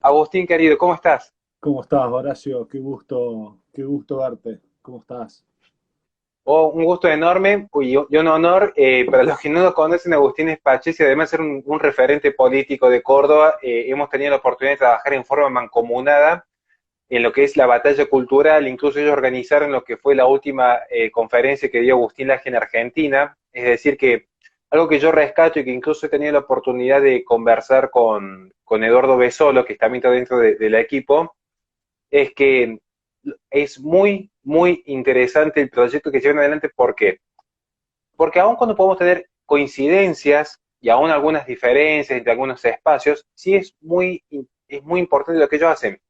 Agustín, querido, ¿cómo estás? ¿Cómo estás, Horacio? Qué gusto verte. ¿Cómo estás? Oh, un gusto enorme y un honor. Para los que no lo conocen, Agustín Espachés, y además de ser un referente político de Córdoba, hemos tenido la oportunidad de trabajar en forma mancomunada en lo que es la batalla cultural. Incluso ellos organizaron lo que fue la última conferencia que dio Agustín Laje en Argentina. Es decir, que algo que yo rescato y que incluso he tenido la oportunidad de conversar con Eduardo Besolo, que también está dentro del equipo, es que es muy, muy interesante el proyecto que llevan adelante. ¿Por qué? Porque aun cuando podemos tener coincidencias y aún algunas diferencias entre algunos espacios, sí es muy importante lo que ellos hacen,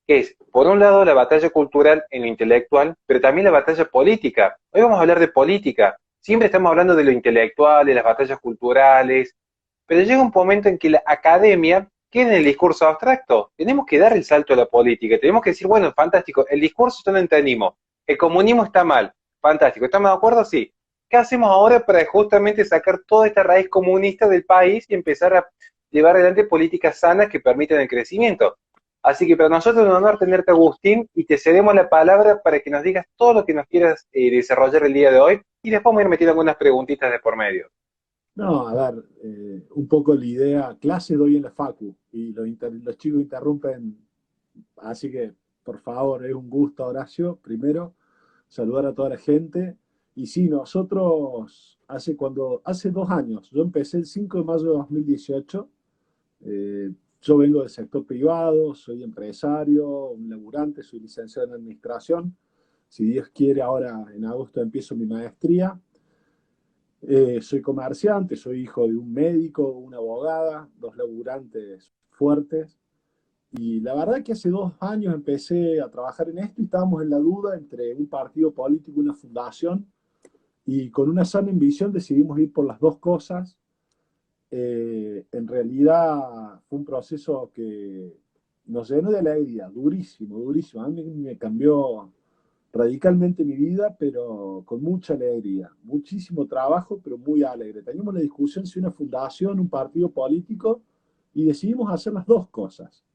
que es, por un lado, la batalla cultural en lo intelectual, pero también la batalla política. Hoy vamos a hablar de política. Siempre estamos hablando de lo intelectual, de las batallas culturales, pero llega un momento en que la academia queda en el discurso abstracto. Tenemos que dar el salto a la política. Tenemos que decir, bueno, fantástico, el discurso ya lo entendimos. El comunismo está mal. Fantástico. ¿Estamos de acuerdo? Sí. ¿Qué hacemos ahora para justamente sacar toda esta raíz comunista del país y empezar a llevar adelante políticas sanas que permitan el crecimiento? Así que para nosotros es un honor tenerte, Agustín, y te cedemos la palabra para que nos digas todo lo que nos quieras desarrollar el día de hoy, y después vamos a ir metiendo algunas preguntitas de por medio. No, a ver, un poco la idea, clase doy en la facu y los chicos interrumpen, así que por favor, es un gusto, Horacio. Primero, saludar a toda la gente. Y sí, nosotros hace 2 años, yo empecé el 5 de mayo de 2018. eh, yo vengo del sector privado, soy empresario, un laburante, soy licenciado en administración. Si Dios quiere, ahora en agosto empiezo mi maestría. Soy comerciante, soy hijo de un médico, una abogada, dos laburantes fuertes. Y la verdad que hace 2 años empecé a trabajar en esto y estábamos en la duda entre un partido político y una fundación. Y con una sana ambición decidimos ir por las dos cosas. En realidad fue un proceso que nos llenó de alegría, durísimo, durísimo. A mí me cambió radicalmente mi vida, pero con mucha alegría. Muchísimo trabajo, pero muy alegre. Teníamos la discusión si una fundación, un partido político, y decidimos hacer las dos cosas.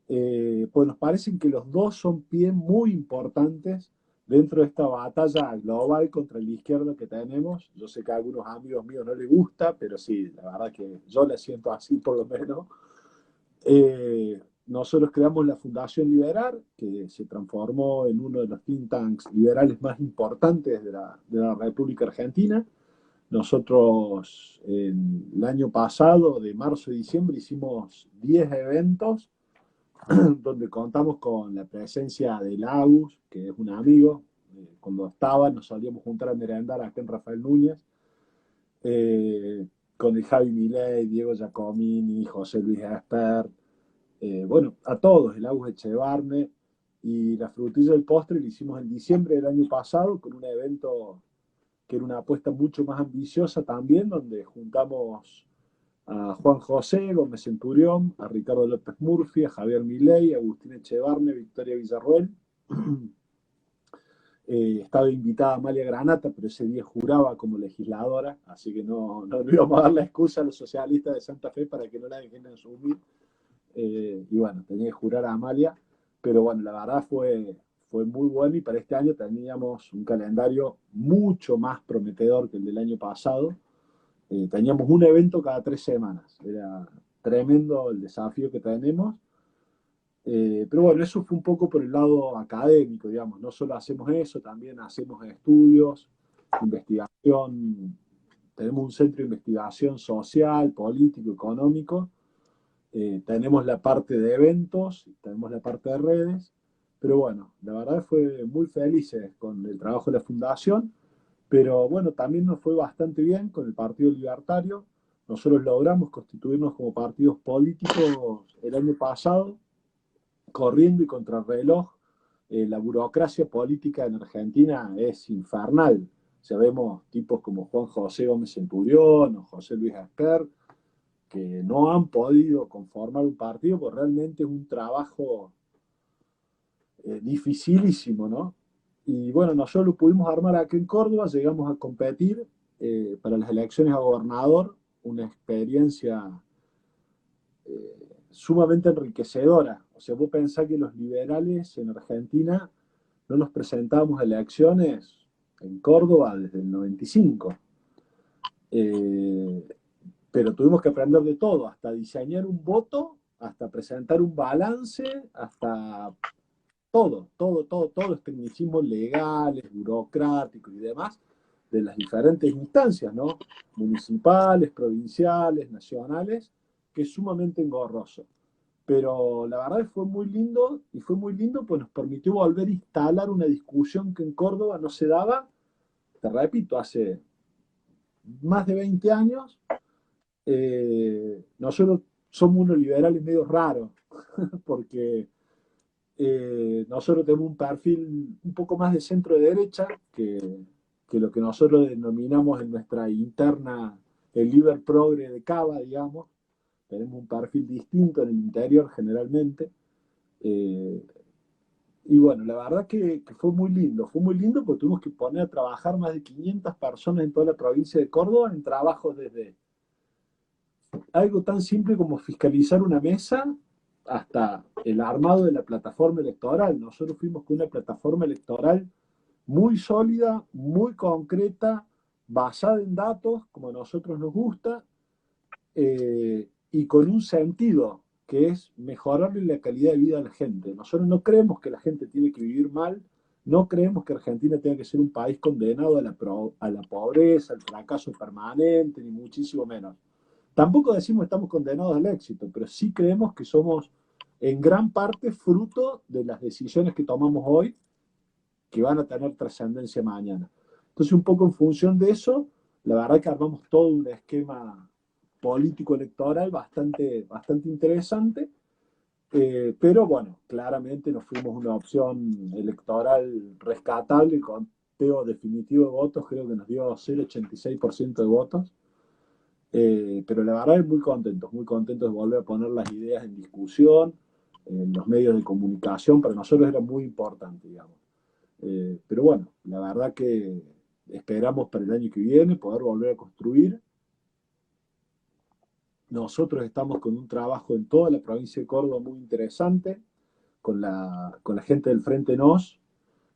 Pues nos parecen que los dos son pies muy importantes dentro de esta batalla global contra la izquierda que tenemos. Yo sé que a algunos amigos míos no les gusta, pero sí, la verdad que yo la siento así por lo menos. Nosotros creamos la Fundación Liberar, que se transformó en uno de los think tanks liberales más importantes de la República Argentina. Nosotros el año pasado, de marzo a diciembre, hicimos 10 eventos donde contamos con la presencia de Agus, que es un amigo. Cuando estaba, nos solíamos juntar a merendar acá en Rafael Núñez, con el Javi Milei, Diego Giacomini, José Luis Esper, bueno, a todos, el Agus Echevarne. Y la frutilla del postre lo hicimos en diciembre del año pasado con un evento que era una apuesta mucho más ambiciosa también, donde juntamos a Juan José Gómez Centurión, a Ricardo López Murphy, a Javier Milei, a Agustín Echevarne, Victoria Villarroel. Estaba invitada Amalia Granata, pero ese día juraba como legisladora, así que no íbamos a dar la excusa a los socialistas de Santa Fe para que no la dejen asumir. Y bueno, tenía que jurar a Amalia, pero bueno, la verdad fue muy bueno y para este año teníamos un calendario mucho más prometedor que el del año pasado. Teníamos un evento cada 3 semanas, era tremendo el desafío que tenemos. Pero bueno, eso fue un poco por el lado académico, digamos. No solo hacemos eso, también hacemos estudios, investigación. Tenemos un centro de investigación social, político, económico. Tenemos la parte de eventos, tenemos la parte de redes. Pero bueno, la verdad fue muy felices con el trabajo de la fundación. Pero bueno, también nos fue bastante bien con el Partido Libertario. Nosotros logramos constituirnos como partidos políticos el año pasado corriendo y contrarreloj. La burocracia política en Argentina es infernal. Sabemos tipos como Juan José Gómez Centurión o José Luis Esper que no han podido conformar un partido, porque realmente es un trabajo dificilísimo, ¿no? Y bueno, nosotros lo pudimos armar aquí en Córdoba, llegamos a competir para las elecciones a gobernador, una experiencia sumamente enriquecedora. O sea, vos pensás que los liberales en Argentina no nos presentábamos a elecciones en Córdoba desde el 95. Eh, pero tuvimos que aprender de todo, hasta diseñar un voto, hasta presentar un balance, hasta todos los tecnicismos legales, burocráticos y demás de las diferentes instancias, ¿no? Municipales, provinciales, nacionales, que es sumamente engorroso. Pero la verdad fue muy lindo, y fue muy lindo pues nos permitió volver a instalar una discusión que en Córdoba no se daba, te repito, hace más de 20 años. Nosotros somos unos liberales medio raros, porque nosotros tenemos un perfil un poco más de centro derecha que lo que nosotros denominamos en nuestra interna el Liber Progre de Cava, digamos. Tenemos un perfil distinto en el interior generalmente. Eh, y bueno, la verdad que fue muy lindo porque tuvimos que poner a trabajar más de 500 personas en toda la provincia de Córdoba en trabajos desde algo tan simple como fiscalizar una mesa hasta el armado de la plataforma electoral. Nosotros fuimos con una plataforma electoral muy sólida, muy concreta, basada en datos, como a nosotros nos gusta, y con un sentido que es mejorarle la calidad de vida a la gente. Nosotros no creemos que la gente tiene que vivir mal, no creemos que Argentina tenga que ser un país condenado a la pobreza, al fracaso permanente, ni muchísimo menos. Tampoco decimos que estamos condenados al éxito, pero sí creemos que somos en gran parte fruto de las decisiones que tomamos hoy que van a tener trascendencia mañana. Entonces, un poco en función de eso, la verdad que armamos todo un esquema político electoral bastante interesante, pero bueno, claramente nos fuimos una opción electoral rescatable. El conteo definitivo de votos creo que nos dio 0,86% de votos. Pero la verdad es muy contentos de volver a poner las ideas en discusión, en los medios de comunicación. Para nosotros era muy importante, digamos. Pero bueno, la verdad que esperamos para el año que viene poder volver a construir. Nosotros estamos con un trabajo en toda la provincia de Córdoba muy interesante, con la gente del Frente Nos.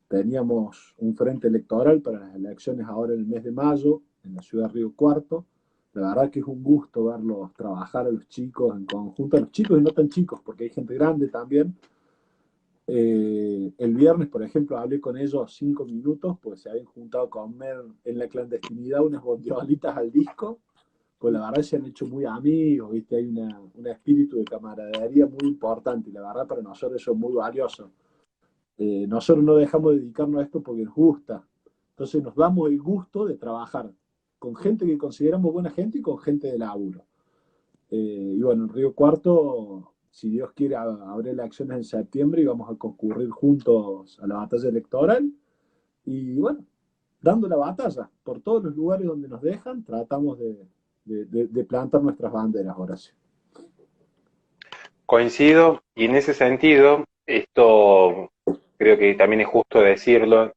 Teníamos un frente electoral para las elecciones ahora en el mes de mayo, en la ciudad de Río Cuarto. La verdad que es un gusto verlos trabajar a los chicos en conjunto, a los chicos y no tan chicos, porque hay gente grande también. El viernes, por ejemplo, hablé con ellos 5 minutos, pues se habían juntado a comer en la clandestinidad unas bondiolitas al disco. Pues la verdad se han hecho muy amigos, ¿viste? Hay un espíritu de camaradería muy importante, y la verdad para nosotros eso es muy valioso. Nosotros no dejamos de dedicarnos a esto porque nos gusta. Entonces nos damos el gusto de trabajar con gente que consideramos buena gente y con gente de laburo. Y bueno, en Río Cuarto, si Dios quiere, habrá elecciones en septiembre y vamos a concurrir juntos a la batalla electoral. Y bueno, dando la batalla por todos los lugares donde nos dejan, tratamos de plantar nuestras banderas, Horacio. Coincido, y en ese sentido, esto creo que también es justo decirlo.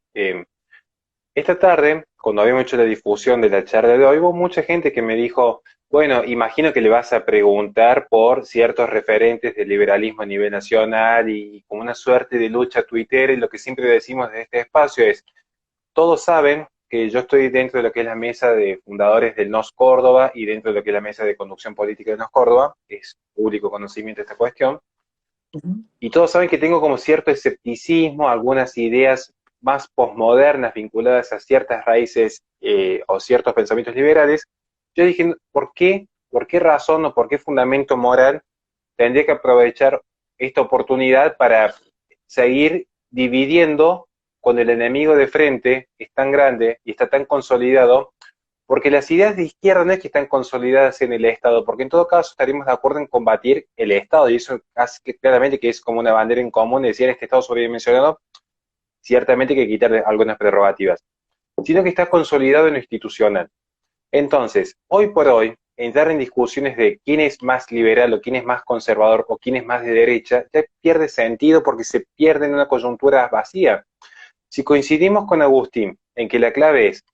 Esta tarde, cuando habíamos hecho la difusión de la charla de hoy, hubo mucha gente que me dijo, bueno, imagino que le vas a preguntar por ciertos referentes del liberalismo a nivel nacional y como una suerte de lucha tuitera, y lo que siempre decimos en este espacio es, todos saben que yo estoy dentro de lo que es la mesa de fundadores del NOS Córdoba y dentro de lo que es la mesa de conducción política del NOS Córdoba, que es público conocimiento esta cuestión, y todos saben que tengo como cierto escepticismo, algunas ideas más posmodernas vinculadas a ciertas raíces o ciertos pensamientos liberales. Yo dije, ¿por qué razón o por qué fundamento moral tendría que aprovechar esta oportunidad para seguir dividiendo cuando el enemigo de frente es tan grande y está tan consolidado? Porque las ideas de izquierda no es que están consolidadas en el Estado, porque en todo caso estaríamos de acuerdo en combatir el Estado, y eso casi que claramente que es como una bandera en común, de decir este Estado sobredimensionado, ciertamente que hay que quitarle algunas prerrogativas, sino que está consolidado en lo institucional. Entonces, hoy por hoy, entrar en discusiones de quién es más liberal o quién es más conservador o quién es más de derecha, ya pierde sentido porque se pierde en una coyuntura vacía. Si coincidimos con Agustín en que la clave es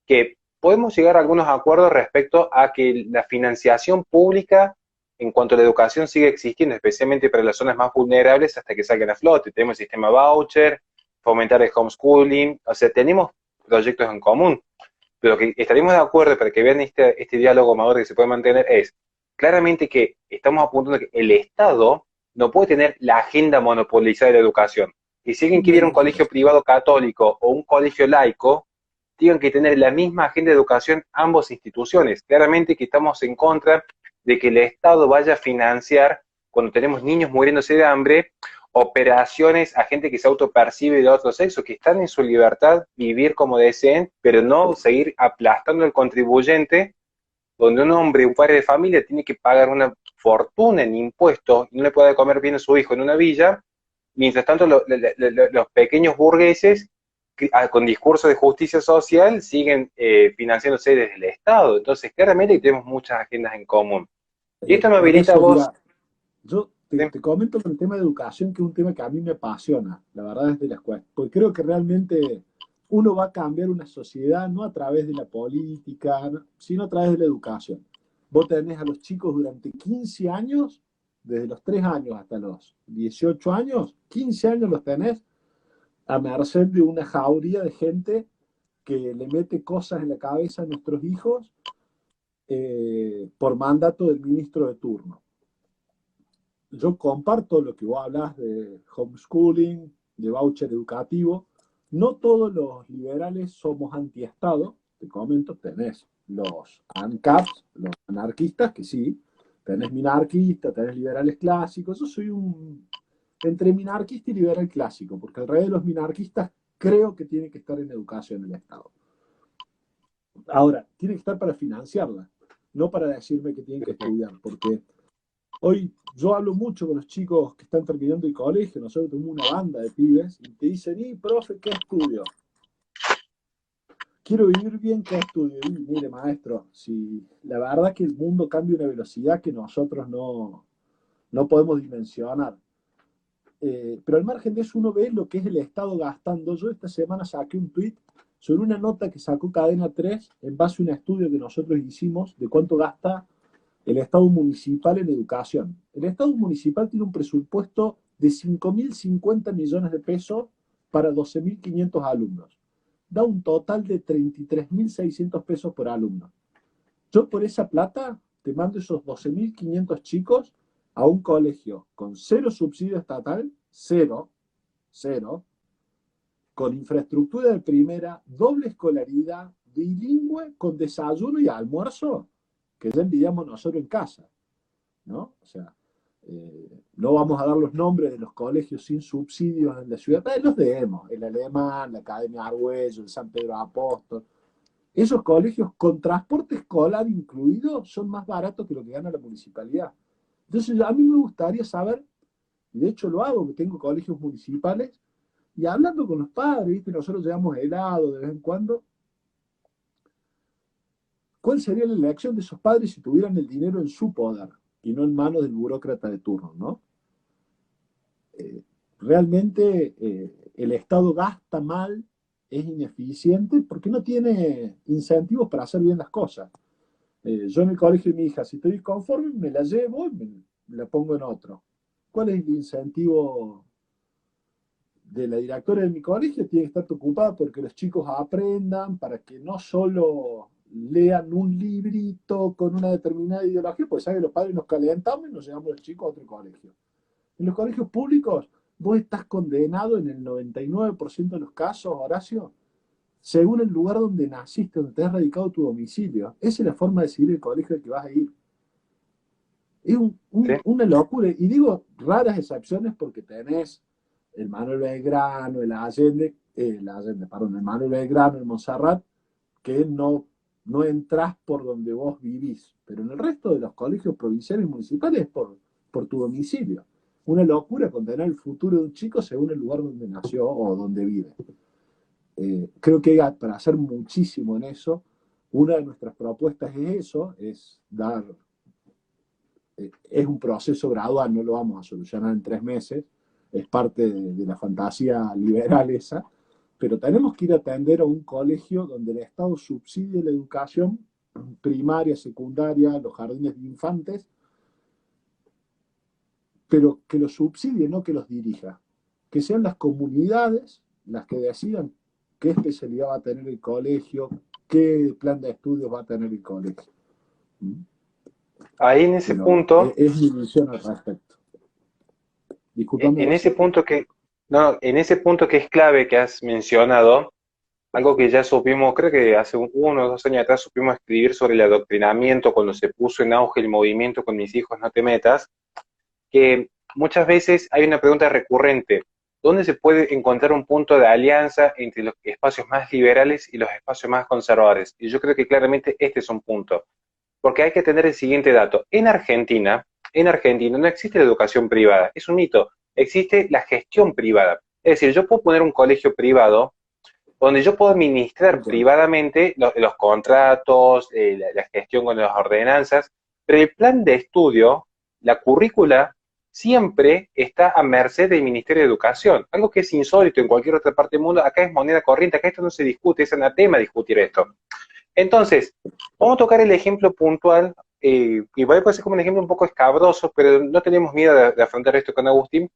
que podemos llegar a algunos acuerdos respecto a que la financiación pública en cuanto a la educación sigue existiendo, especialmente para las zonas más vulnerables, hasta que salgan a flote. Tenemos el sistema voucher, fomentar el homeschooling, o sea, tenemos proyectos en común, pero que estaríamos de acuerdo para que vean este diálogo maduro que se puede mantener es claramente que estamos apuntando a que el Estado no puede tener la agenda monopolizada de la educación. Y si alguien quiere ir a un colegio privado católico o un colegio laico, tienen que tener la misma agenda de educación ambas instituciones. Claramente que estamos en contra de que el Estado vaya a financiar, cuando tenemos niños muriéndose de hambre, operaciones a gente que se autopercibe de otro sexo, que están en su libertad vivir como deseen, pero no seguir aplastando al contribuyente, donde un hombre, un padre de familia, tiene que pagar una fortuna en impuestos y no le puede comer bien a su hijo en una villa, mientras tanto los pequeños burgueses con discurso de justicia social siguen financiándose desde el Estado. Entonces, claramente tenemos muchas agendas en común. Y esto me habilita a Horacio, vos. mira, yo te comento con el tema de educación, que es un tema que a mí me apasiona, la verdad es de la escuela, porque creo que realmente uno va a cambiar una sociedad no a través de la política, sino a través de la educación. Vos tenés a los chicos durante 15 años, desde los 3 años hasta los 18 años, 15 años los tenés a merced de una jauría de gente que le mete cosas en la cabeza a nuestros hijos por mandato del ministro de turno. Yo comparto lo que vos hablas de homeschooling, de voucher educativo. No todos los liberales somos anti-Estado. Te comento, tenés los ANCAPs, los anarquistas, que sí, tenés minarquistas, tenés liberales clásicos. Yo soy entre minarquista y liberal clásico, porque al revés de los minarquistas creo que tiene que estar en educación el Estado. Ahora, tiene que estar para financiarla, no para decirme que tienen que estudiar, porque hoy yo hablo mucho con los chicos que están terminando el colegio, nosotros tenemos una banda de pibes, y te dicen, y profe, ¿qué estudio? Quiero vivir bien, ¿qué estudio? Y mire, maestro, si la verdad que el mundo cambia a una velocidad que nosotros no podemos dimensionar. Pero al margen de eso uno ve lo que es el Estado gastando. Yo esta semana saqué un tweet sobre una nota que sacó Cadena 3 en base a un estudio que nosotros hicimos de cuánto gasta el Estado municipal en educación. El Estado municipal tiene un presupuesto de 5.050 millones de pesos para 12.500 alumnos. Da un total de 33.600 pesos por alumno. Yo por esa plata te mando esos 12.500 chicos a un colegio con cero subsidio estatal, cero, cero, con infraestructura de primera, doble escolaridad, bilingüe, con desayuno y almuerzo, que ya envidiamos nosotros en casa, ¿no? O sea, no vamos a dar los nombres de los colegios sin subsidios en la ciudad, los debemos, el Alemán, la Academia Argüello, el San Pedro Apóstol. Esos colegios con transporte escolar incluido son más baratos que lo que gana la municipalidad. Entonces, a mí me gustaría saber, y de hecho lo hago, que tengo colegios municipales, y hablando con los padres, ¿viste? Nosotros llevamos helado de vez en cuando. ¿Cuál sería la elección de esos padres si tuvieran el dinero en su poder y no en manos del burócrata de turno, ¿no? Realmente el Estado gasta mal, es ineficiente porque no tiene incentivos para hacer bien las cosas. Yo en el colegio de mi hija, si estoy conforme, me la llevo y me la pongo en otro. ¿Cuál es el incentivo de la directora de mi colegio? Tiene que estar preocupada porque los chicos aprendan, para que no solo lean un librito con una determinada ideología, porque saben que los padres nos calentamos y nos llevamos los chicos a otro colegio. En los colegios públicos, vos estás condenado en el 99% de los casos, Horacio, según el lugar donde naciste, donde te has radicado tu domicilio. Esa es la forma de decidir el colegio al que vas a ir. Es ¿Sí? una locura. Y digo raras excepciones porque tenés el Manuel Belgrano, el Manuel Belgrano, el Montserrat, que no entras por donde vos vivís. Pero en el resto de los colegios provinciales y municipales es por tu domicilio. Una locura condenar el futuro de un chico según el lugar donde nació o donde vive. Creo que hay para hacer muchísimo en eso. Una de nuestras propuestas es eso, es un proceso gradual, no lo vamos a solucionar en 3 meses, es parte de la fantasía liberal esa, pero tenemos que ir a atender a un colegio donde el Estado subsidie la educación primaria, secundaria, los jardines de infantes, pero que los subsidie, no que los dirija. Que sean las comunidades las que decidan qué especialidad va a tener el colegio, qué plan de estudios va a tener el colegio. ¿Mm? Ahí en ese Pero punto, es mi visión al respecto. Disculpame, en ese decía. punto que, no, en ese punto que es clave que has mencionado, algo que ya supimos, creo que hace 1 o 2 años atrás supimos escribir sobre el adoctrinamiento cuando se puso en auge el movimiento con mis hijos no te metas, que muchas veces hay una pregunta recurrente: ¿dónde se puede encontrar un punto de alianza entre los espacios más liberales y los espacios más conservadores? Y yo creo que claramente este es un punto, porque hay que tener el siguiente dato. En Argentina no existe la educación privada, es un mito, existe la gestión privada. Es decir, yo puedo poner un colegio privado donde yo puedo administrar Okay. privadamente los contratos, la gestión con las ordenanzas, pero el plan de estudio, la currícula, siempre está a merced del Ministerio de Educación, algo que es insólito en cualquier otra parte del mundo. Acá es moneda corriente, acá esto no se discute, es anatema discutir esto. Entonces, vamos a tocar el ejemplo puntual, y puede ser como un ejemplo un poco escabroso, pero no tenemos miedo de afrontar esto con Agustín.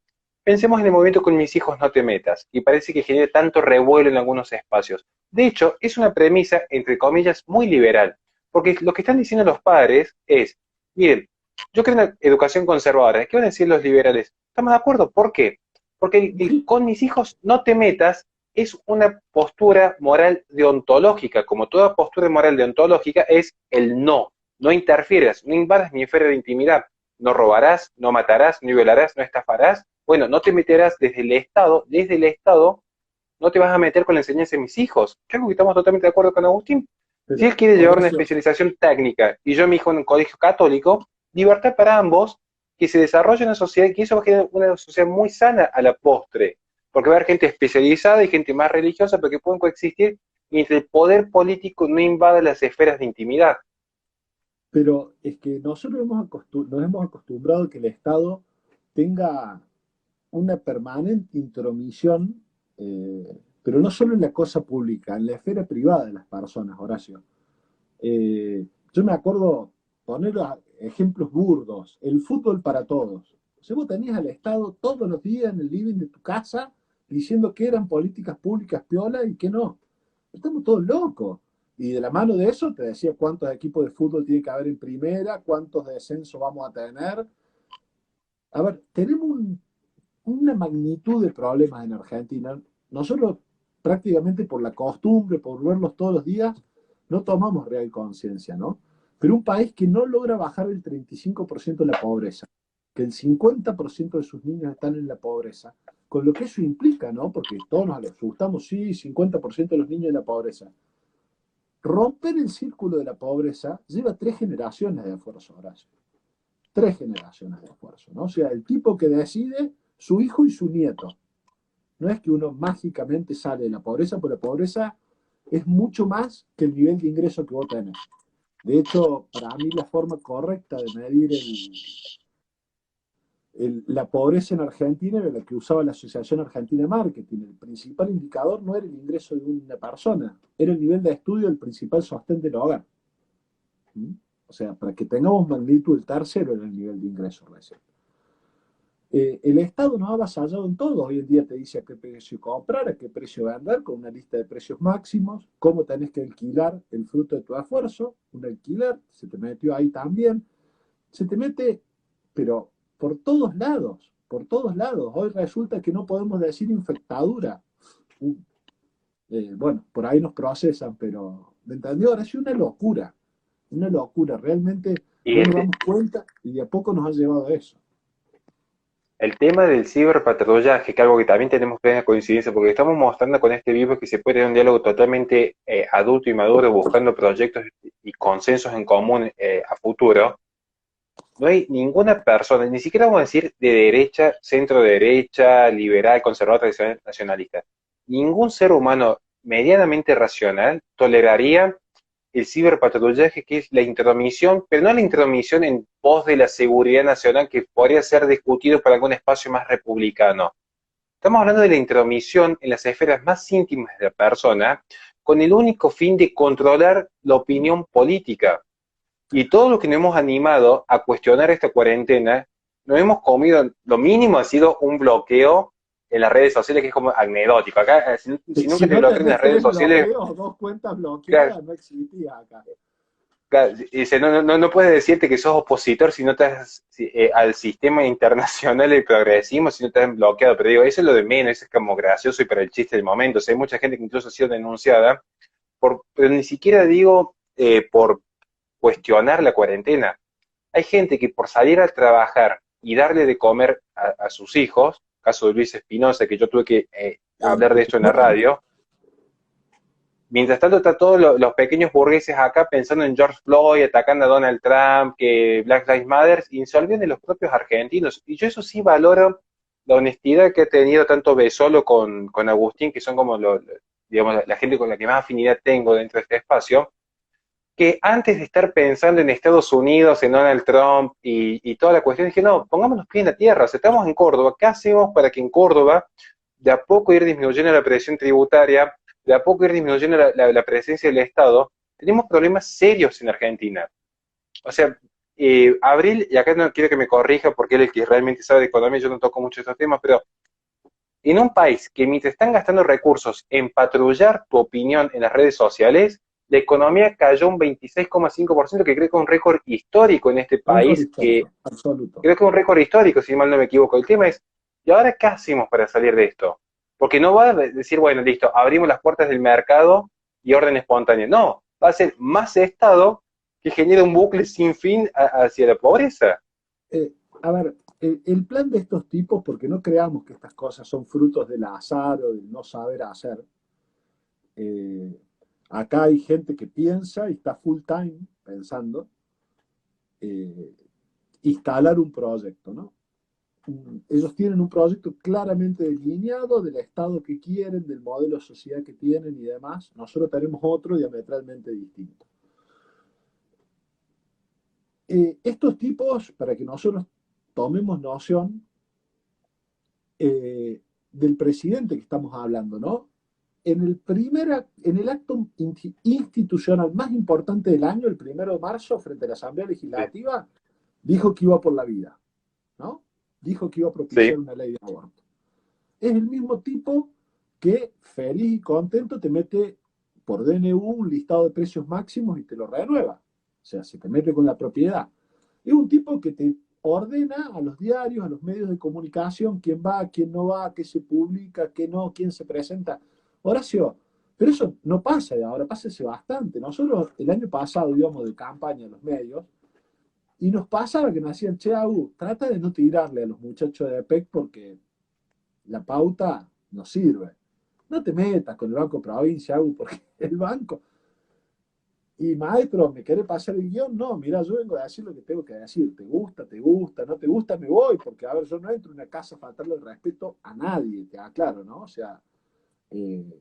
Pensemos en el movimiento con mis hijos no te metas, y parece que genera tanto revuelo en algunos espacios. De hecho, es una premisa, entre comillas, muy liberal, porque lo que están diciendo los padres es: miren, yo creo en la educación conservadora. ¿Qué van a decir los liberales? ¿Estamos de acuerdo? ¿Por qué? Porque con mis hijos no te metas es una postura moral deontológica. Como toda postura moral deontológica es el no. No interfieras, no invadas mi esfera de intimidad. No robarás, no matarás, no violarás, no estafarás. Bueno, no te meterás desde el Estado, no te vas a meter con la enseñanza de mis hijos. Creo que estamos totalmente de acuerdo con Agustín. Si él Pero, quiere llevar una Horacio, especialización técnica y yo mi hijo en un colegio católico, libertad para ambos, que se desarrolle una sociedad, que eso va a generar una sociedad muy sana a la postre, porque va a haber gente especializada y gente más religiosa, pero que pueden coexistir mientras el poder político no invada las esferas de intimidad. pero es que nosotros nos hemos acostumbrado a que el Estado tenga una permanente intromisión, pero no solo en la cosa pública, en la esfera privada de las personas, Horacio. Yo me acuerdo poner ejemplos burdos, el fútbol para todos. O sea, vos tenías al Estado todos los días en el living de tu casa diciendo que eran políticas públicas piola y que no. Estamos todos locos. Y de la mano de eso te decía cuántos equipos de fútbol tiene que haber en primera, cuántos descensos vamos a tener. A ver, tenemos una magnitud de problemas en Argentina. Nosotros prácticamente por la costumbre, por verlos todos los días, no tomamos real conciencia, ¿no? Pero un país que no logra bajar el 35% de la pobreza, que el 50% de sus niños están en la pobreza, con lo que eso implica, ¿no? Porque todos nos asustamos, sí, 50% de los niños en la pobreza. Romper el círculo de la pobreza lleva 3 generaciones de esfuerzo, Horacio. 3 generaciones de esfuerzo, ¿no? O sea, el tipo que decide, su hijo y su nieto. No es que uno mágicamente sale de la pobreza, porque la pobreza es mucho más que el nivel de ingreso que vos tenés. De hecho, para mí la forma correcta de medir la pobreza en Argentina era la que usaba la Asociación Argentina de Marketing. El principal indicador no era el ingreso de una persona, era el nivel de estudio del principal sostén del hogar. ¿Mm? O sea, para que tengamos magnitud, el tercero era el nivel de ingreso recién. El Estado nos ha avasallado en todo. Hoy en día te dice a qué precio comprar, a qué precio vender, con una lista de precios máximos, cómo tenés que alquilar el fruto de tu esfuerzo, un alquiler, se te metió ahí también. Se te mete, pero por todos lados, por todos lados. Hoy resulta que no podemos decir infectadura. Bueno, por ahí nos procesan, pero ¿me entendió? Ahora es una locura. Realmente Y no nos damos cuenta y de a poco nos ha llevado a eso. el tema del ciberpatrullaje, que es algo que también tenemos plena coincidencia, porque estamos mostrando con este vivo que se puede tener un diálogo totalmente adulto y maduro, buscando proyectos y consensos en común a futuro. No hay ninguna persona, ni siquiera vamos a decir de derecha, centro derecha, liberal, conservador, tradicional, nacionalista. Ningún ser humano medianamente racional toleraría el ciberpatrullaje, que es la intromisión, pero no la intromisión en pos de la seguridad nacional, que podría ser discutido por algún espacio más republicano. Estamos hablando de la intromisión en las esferas más íntimas de la persona, con el único fin de controlar la opinión política. Y todo lo que nos hemos animado a cuestionar esta cuarentena nos hemos comido, lo mínimo ha sido un bloqueo en las redes sociales que es como anecdótico. Acá, si nunca Si te no bloquean en tenés las redes tres sociales, bloqueos o dos cuentas claro, bloqueadas, no existía acá. claro, dice, no puedes decirte que sos opositor si no estás al sistema internacional del progresismo, si no estás bloqueado. Pero digo, eso es lo de menos, eso es como gracioso y para el chiste del momento. O sea, hay mucha gente que incluso ha sido denunciada, pero ni siquiera digo por cuestionar la cuarentena. Hay gente que por salir a trabajar y darle de comer a sus hijos, caso de Luis Espinosa, que yo tuve que hablar de esto en la Efectivamente. radio, mientras tanto está todos los pequeños burgueses acá pensando en George Floyd, atacando a Donald Trump, que Black Lives Matter, y se olvidan de los propios argentinos. Y yo eso sí valoro la honestidad que ha tenido tanto Besolo con Agustín, que son como digamos, la gente con la que más afinidad tengo dentro de este espacio, que antes de estar pensando en Estados Unidos, en Donald Trump y toda la cuestión, dije, no, pongamos los pies en la tierra, o sea, estamos en Córdoba, ¿qué hacemos para que en Córdoba de a poco ir disminuyendo la presión tributaria, de a poco ir disminuyendo la presencia del Estado? Tenemos problemas serios en Argentina. O sea, Abril, y acá no quiero que me corrija porque él es el que realmente sabe de economía, yo no toco mucho estos temas, pero en un país que mientras están gastando recursos en patrullar tu opinión en las redes sociales, la economía cayó un 26,5%, que creo que es un récord histórico en este Récord país, que histórico, absoluto. creo que es un récord histórico, si mal no me equivoco. El tema es, ¿y ahora qué hacemos para salir de esto? Porque no va a decir, bueno, listo, abrimos las puertas del mercado y orden espontánea. No, va a ser más Estado que genera un bucle sin fin hacia la pobreza. A ver, el plan de estos tipos, porque no creamos que estas cosas son frutos del azar o del no saber hacer. eh, Acá hay gente que piensa y está full time pensando eh, instalar un proyecto, ¿no? Ellos tienen un proyecto claramente delineado del estado que quieren, del modelo de sociedad que tienen y demás. Nosotros tenemos otro diametralmente distinto. Estos tipos, para que nosotros tomemos noción del presidente que estamos hablando, ¿no? En el acto institucional más importante del año, el 1 de marzo, frente a la Asamblea Sí, Legislativa, dijo que iba por la vida, ¿no? Dijo que iba a propiciar sí. una ley de aborto. Es el mismo tipo que, feliz y contento, te mete por DNU un listado de precios máximos y te lo renueva. O sea, se te mete con la propiedad. Es un tipo que te ordena a los diarios, a los medios de comunicación, quién va, quién no va, qué se publica, qué no, quién se presenta. Horacio, pero eso no pasa ahora, pasa hace bastante. Nosotros el año pasado íbamos de campaña a los medios y nos pasaba que nos decían, che, Agu, trata de no tirarle a los muchachos de APEC porque la pauta no sirve. No te metas con el Banco Provincia, Agu, porque el banco. Y maestro, ¿me quiere pasar el guión? No, mira, yo vengo a decir lo que tengo que decir. Te gusta, no te gusta, me voy, porque a ver, yo no entro en una casa a faltarle el respeto a nadie, te aclaro, ¿no? O sea,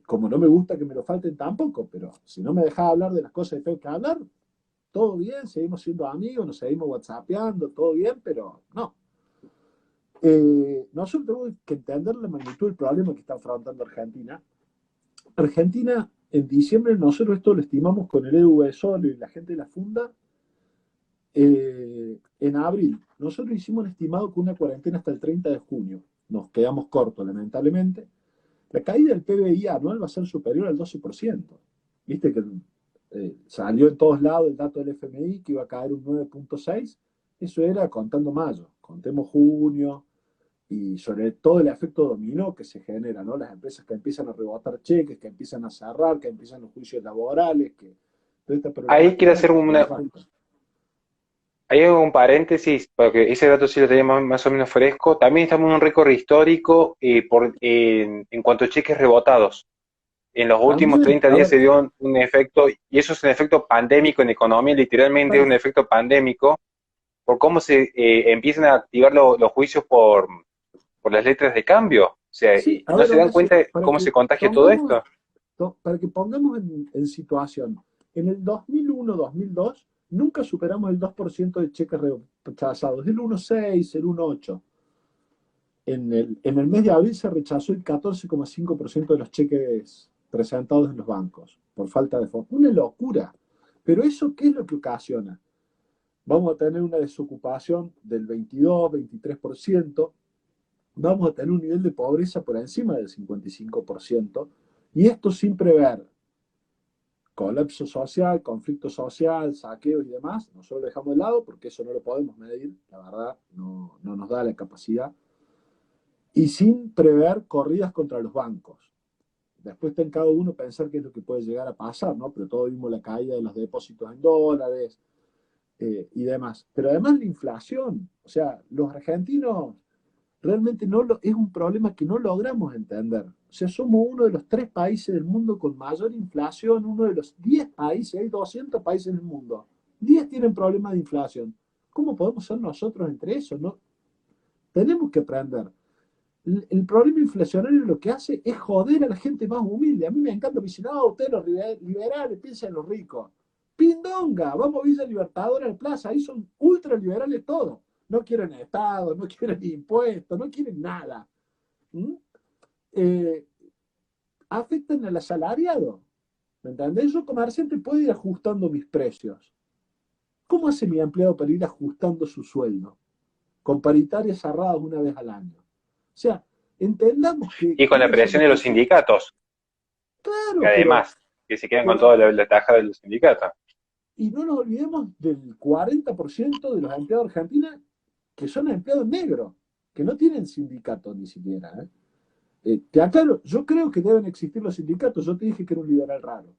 como no me gusta que me lo falten tampoco, pero si no me dejas hablar de las cosas que tengo que hablar, todo bien, seguimos siendo amigos, nos seguimos whatsappeando, todo bien, pero no. Nosotros tenemos que entender la magnitud del problema que está afrontando Argentina. Argentina, en diciembre, nosotros esto lo estimamos con el Edu Solo y la gente de la Funda, en abril. Nosotros hicimos un estimado con una cuarentena hasta el 30 de junio. Nos quedamos cortos, lamentablemente. La caída del PBI anual va a ser superior al 12%. Viste que salió en todos lados el dato del FMI que iba a caer un 9,6. Eso era contando mayo. Contemos junio, y sobre todo el efecto dominó que se genera, ¿no? Las empresas que empiezan a rebotar cheques, que empiezan a cerrar, que empiezan los juicios laborales, que toda esta Ahí quiero problemática hacer le una, arranca. Hay un paréntesis, porque ese dato sí lo tenía más o menos fresco. También estamos en un récord histórico en cuanto a cheques rebotados. En los últimos También, 30 a días ver, se dio un efecto, y eso es un efecto pandémico en economía, literalmente es para un que, efecto pandémico, por cómo se empiezan a activar los juicios por las letras de cambio. O sea, sí, a ¿no ver, se dan Horacio, cuenta de cómo se contagia todo esto? para que pongamos en situación, en el 2001-2002 nunca superamos el 2% de cheques rechazados, el 1,6, el 1,8. En el mes de abril se rechazó el 14,5% de los cheques presentados en los bancos por falta de fondos. Una locura. Pero eso, ¿qué es lo que ocasiona? vamos a tener una desocupación del 22-23%, vamos a tener un nivel de pobreza por encima del 55%, y esto sin prever colapso social, conflicto social, saqueo y demás. Nosotros lo dejamos de lado porque eso no lo podemos medir, la verdad, no nos da la capacidad, y sin prever corridas contra los bancos. Después está en cada uno pensar qué es lo que puede llegar a pasar, ¿no? Pero todos vimos la caída de los depósitos en dólares, y demás. Pero además la inflación, o sea, los argentinos realmente es un problema que no logramos entender. O sea, somos uno de los 3 países del mundo con mayor inflación, uno de los 10 países, hay 200 países en el mundo, 10 tienen problemas de inflación. ¿Cómo podemos ser nosotros entre esos? ¿No? Tenemos que aprender. El problema inflacionario lo que hace es joder a la gente más humilde. A mí me encanta, me dicen, no, ustedes los liberales piensan en los ricos. Pindonga, vamos a Villa Libertadora en Plaza, ahí son ultraliberales todos. No quieren Estado, no quieren impuestos, no quieren nada. ¿Mm? Eh, Afectan al asalariado. ¿Me entendés? Yo, comerciante, puedo ir ajustando mis precios. ¿Cómo hace mi empleado para ir ajustando su sueldo? Con paritarias cerradas una vez al año. O sea, entendamos Y con la cuáles son presión los de los costos. sindicatos, que Claro, además, que se quedan con pero toda la taja de los sindicatos. y no nos olvidemos del 40% de los empleados de Argentina que son empleados negros, que no tienen sindicato ni siquiera. Te aclaro, yo creo que deben existir los sindicatos. Yo te dije que era un liberal raro.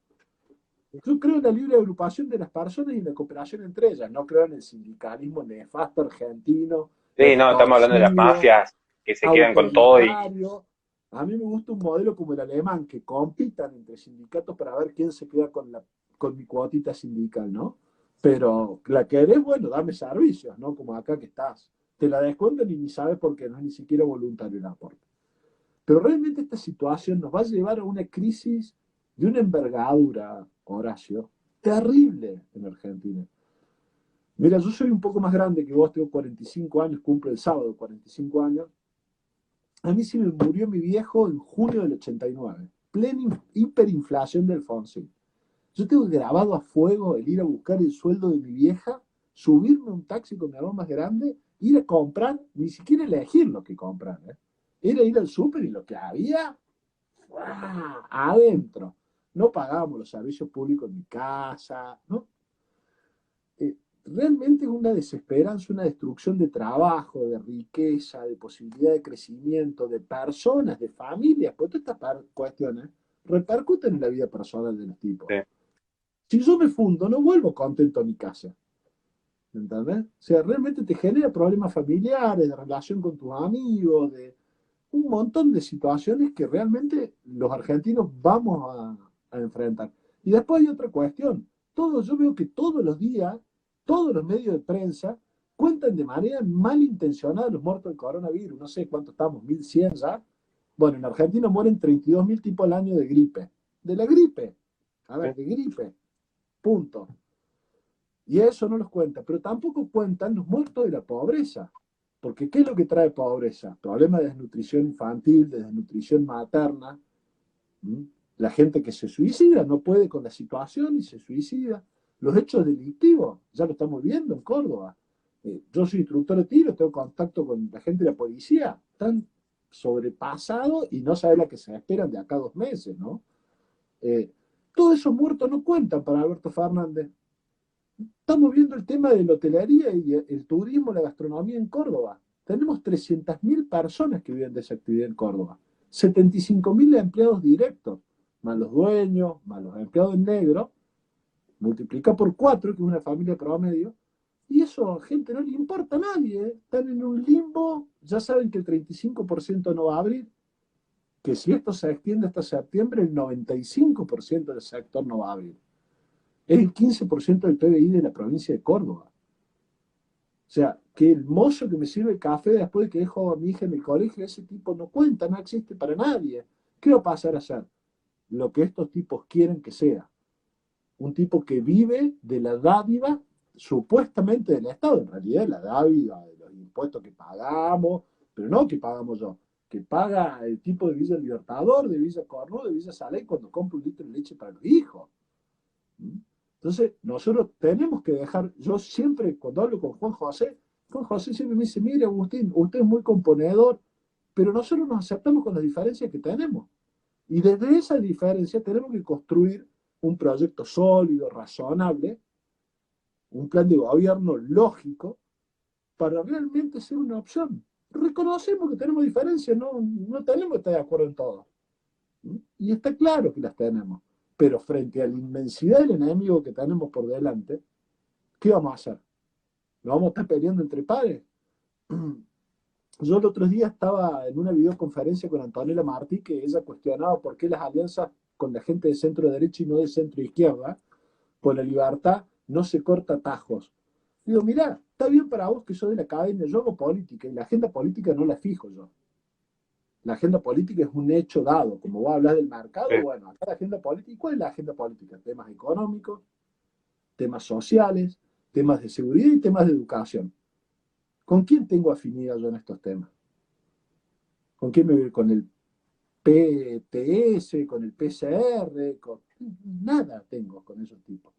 Yo creo en la libre agrupación de las personas y en la cooperación entre ellas. No creo en el sindicalismo nefasto argentino, Sí, no, estamos hablando de las extorsivo, mafias que se quedan con todo y autoritario. A mí me gusta un modelo como el alemán, que compitan entre sindicatos para ver quién se queda con mi cuotita sindical, ¿no? Pero la querés, bueno, dame servicios, ¿no? Como acá que estás. Te la descuentan y ni sabes por qué, no es ni siquiera voluntario el aporte. Pero realmente esta situación nos va a llevar a una crisis de una envergadura, Horacio, terrible en Argentina. Mira, yo soy un poco más grande que vos, tengo 45 años, cumplo el sábado 45 años. A mí se me murió mi viejo en junio del 89, plena hiperinflación del Alfonsín. Yo tengo grabado a fuego el ir a buscar el sueldo de mi vieja, subirme a un taxi con mi hermano más grande, ir a comprar, ni siquiera elegir lo que comprar, ¿eh? Era ir al súper y lo que había, ¡guau!, adentro. No pagábamos los servicios públicos en mi casa, ¿no? Realmente es una desesperanza, una destrucción de trabajo, de riqueza, de posibilidad de crecimiento, de personas, de familias, porque todas estas cuestiones repercuten en la vida personal de los tipos. sí. Si yo me fundo, no vuelvo contento a mi casa. ¿Me entendés? O sea, realmente te genera problemas familiares, de relación con tus amigos, de un montón de situaciones que realmente los argentinos vamos a enfrentar. Y después hay otra cuestión. Yo veo que todos los días, todos los medios de prensa cuentan de manera malintencionada los muertos del coronavirus. No sé cuánto estamos, 1.100 ya. Bueno, en Argentina mueren 32.000 tipos al año de gripe. De la gripe. A ver, Sí. de gripe. Punto. Y eso no los cuenta, pero tampoco cuentan los muertos de la pobreza. Porque ¿qué es lo que trae pobreza? Problemas de desnutrición infantil, de desnutrición materna. ¿Mm? La gente que se suicida no puede con la situación y se suicida. Los hechos delictivos, ya lo estamos viendo en Córdoba. Yo soy instructor de tiro, tengo contacto con la gente de la policía. Están sobrepasados y no saben la que se esperan de acá a 2 meses, ¿no? Eh, Todos esos muertos no cuentan para Alberto Fernández. Estamos viendo el tema de la hotelería y el turismo, la gastronomía en Córdoba. Tenemos 300.000 personas que viven de esa actividad en Córdoba. 75.000 empleados directos, más los dueños, más los empleados en negro, multiplica por 4, que es una familia promedio, y eso a gente no le importa a nadie, ¿eh? Están en un limbo, ya saben que el 35% no va a abrir, que si esto se extiende hasta septiembre, el 95% del sector no va a abrir. Es el 15% del PBI de la provincia de Córdoba. O sea, que el mozo que me sirve el café después de que dejo a mi hija en el colegio, ese tipo no cuenta, no existe para nadie. ¿Qué va a pasar a ser? Lo que estos tipos quieren que sea. Un tipo que vive de la dádiva supuestamente del Estado, en realidad la dádiva de los impuestos que pagamos, pero no que pagamos yo, que paga el tipo de Villa Libertador, de Villa Cornú, de Villa Salé cuando compra un litro de leche para los hijos. Entonces, nosotros tenemos que dejar, yo siempre, cuando hablo con Juan José siempre me dice, mire Agustín, usted es muy componedor, pero nosotros nos aceptamos con las diferencias que tenemos. Y desde esa diferencia tenemos que construir un proyecto sólido, razonable, un plan de gobierno lógico, para realmente ser una opción. Reconocemos que tenemos diferencias, no tenemos que estar de acuerdo en todo. Y está claro que las tenemos. Pero frente a la inmensidad del enemigo que tenemos por delante, ¿qué vamos a hacer? ¿Nos vamos a estar peleando entre pares? Yo el otro día estaba en una videoconferencia con Antonella Martí, que ella cuestionaba por qué las alianzas con la gente de centro derecha y no de centro izquierda, con la libertad, no se corta tajos. Digo, mirá, está bien para vos que sos de la academia, yo hago política y la agenda política no la fijo yo. La agenda política es un hecho dado. Como vos hablas del mercado, bueno, acá la agenda política, ¿cuál es la agenda política? Temas económicos, temas sociales, temas de seguridad y temas de educación. ¿Con quién tengo afinidad yo en estos temas? ¿Con quién me voy? ¿Con el PTS, con el PCR? Nada tengo con esos tipos.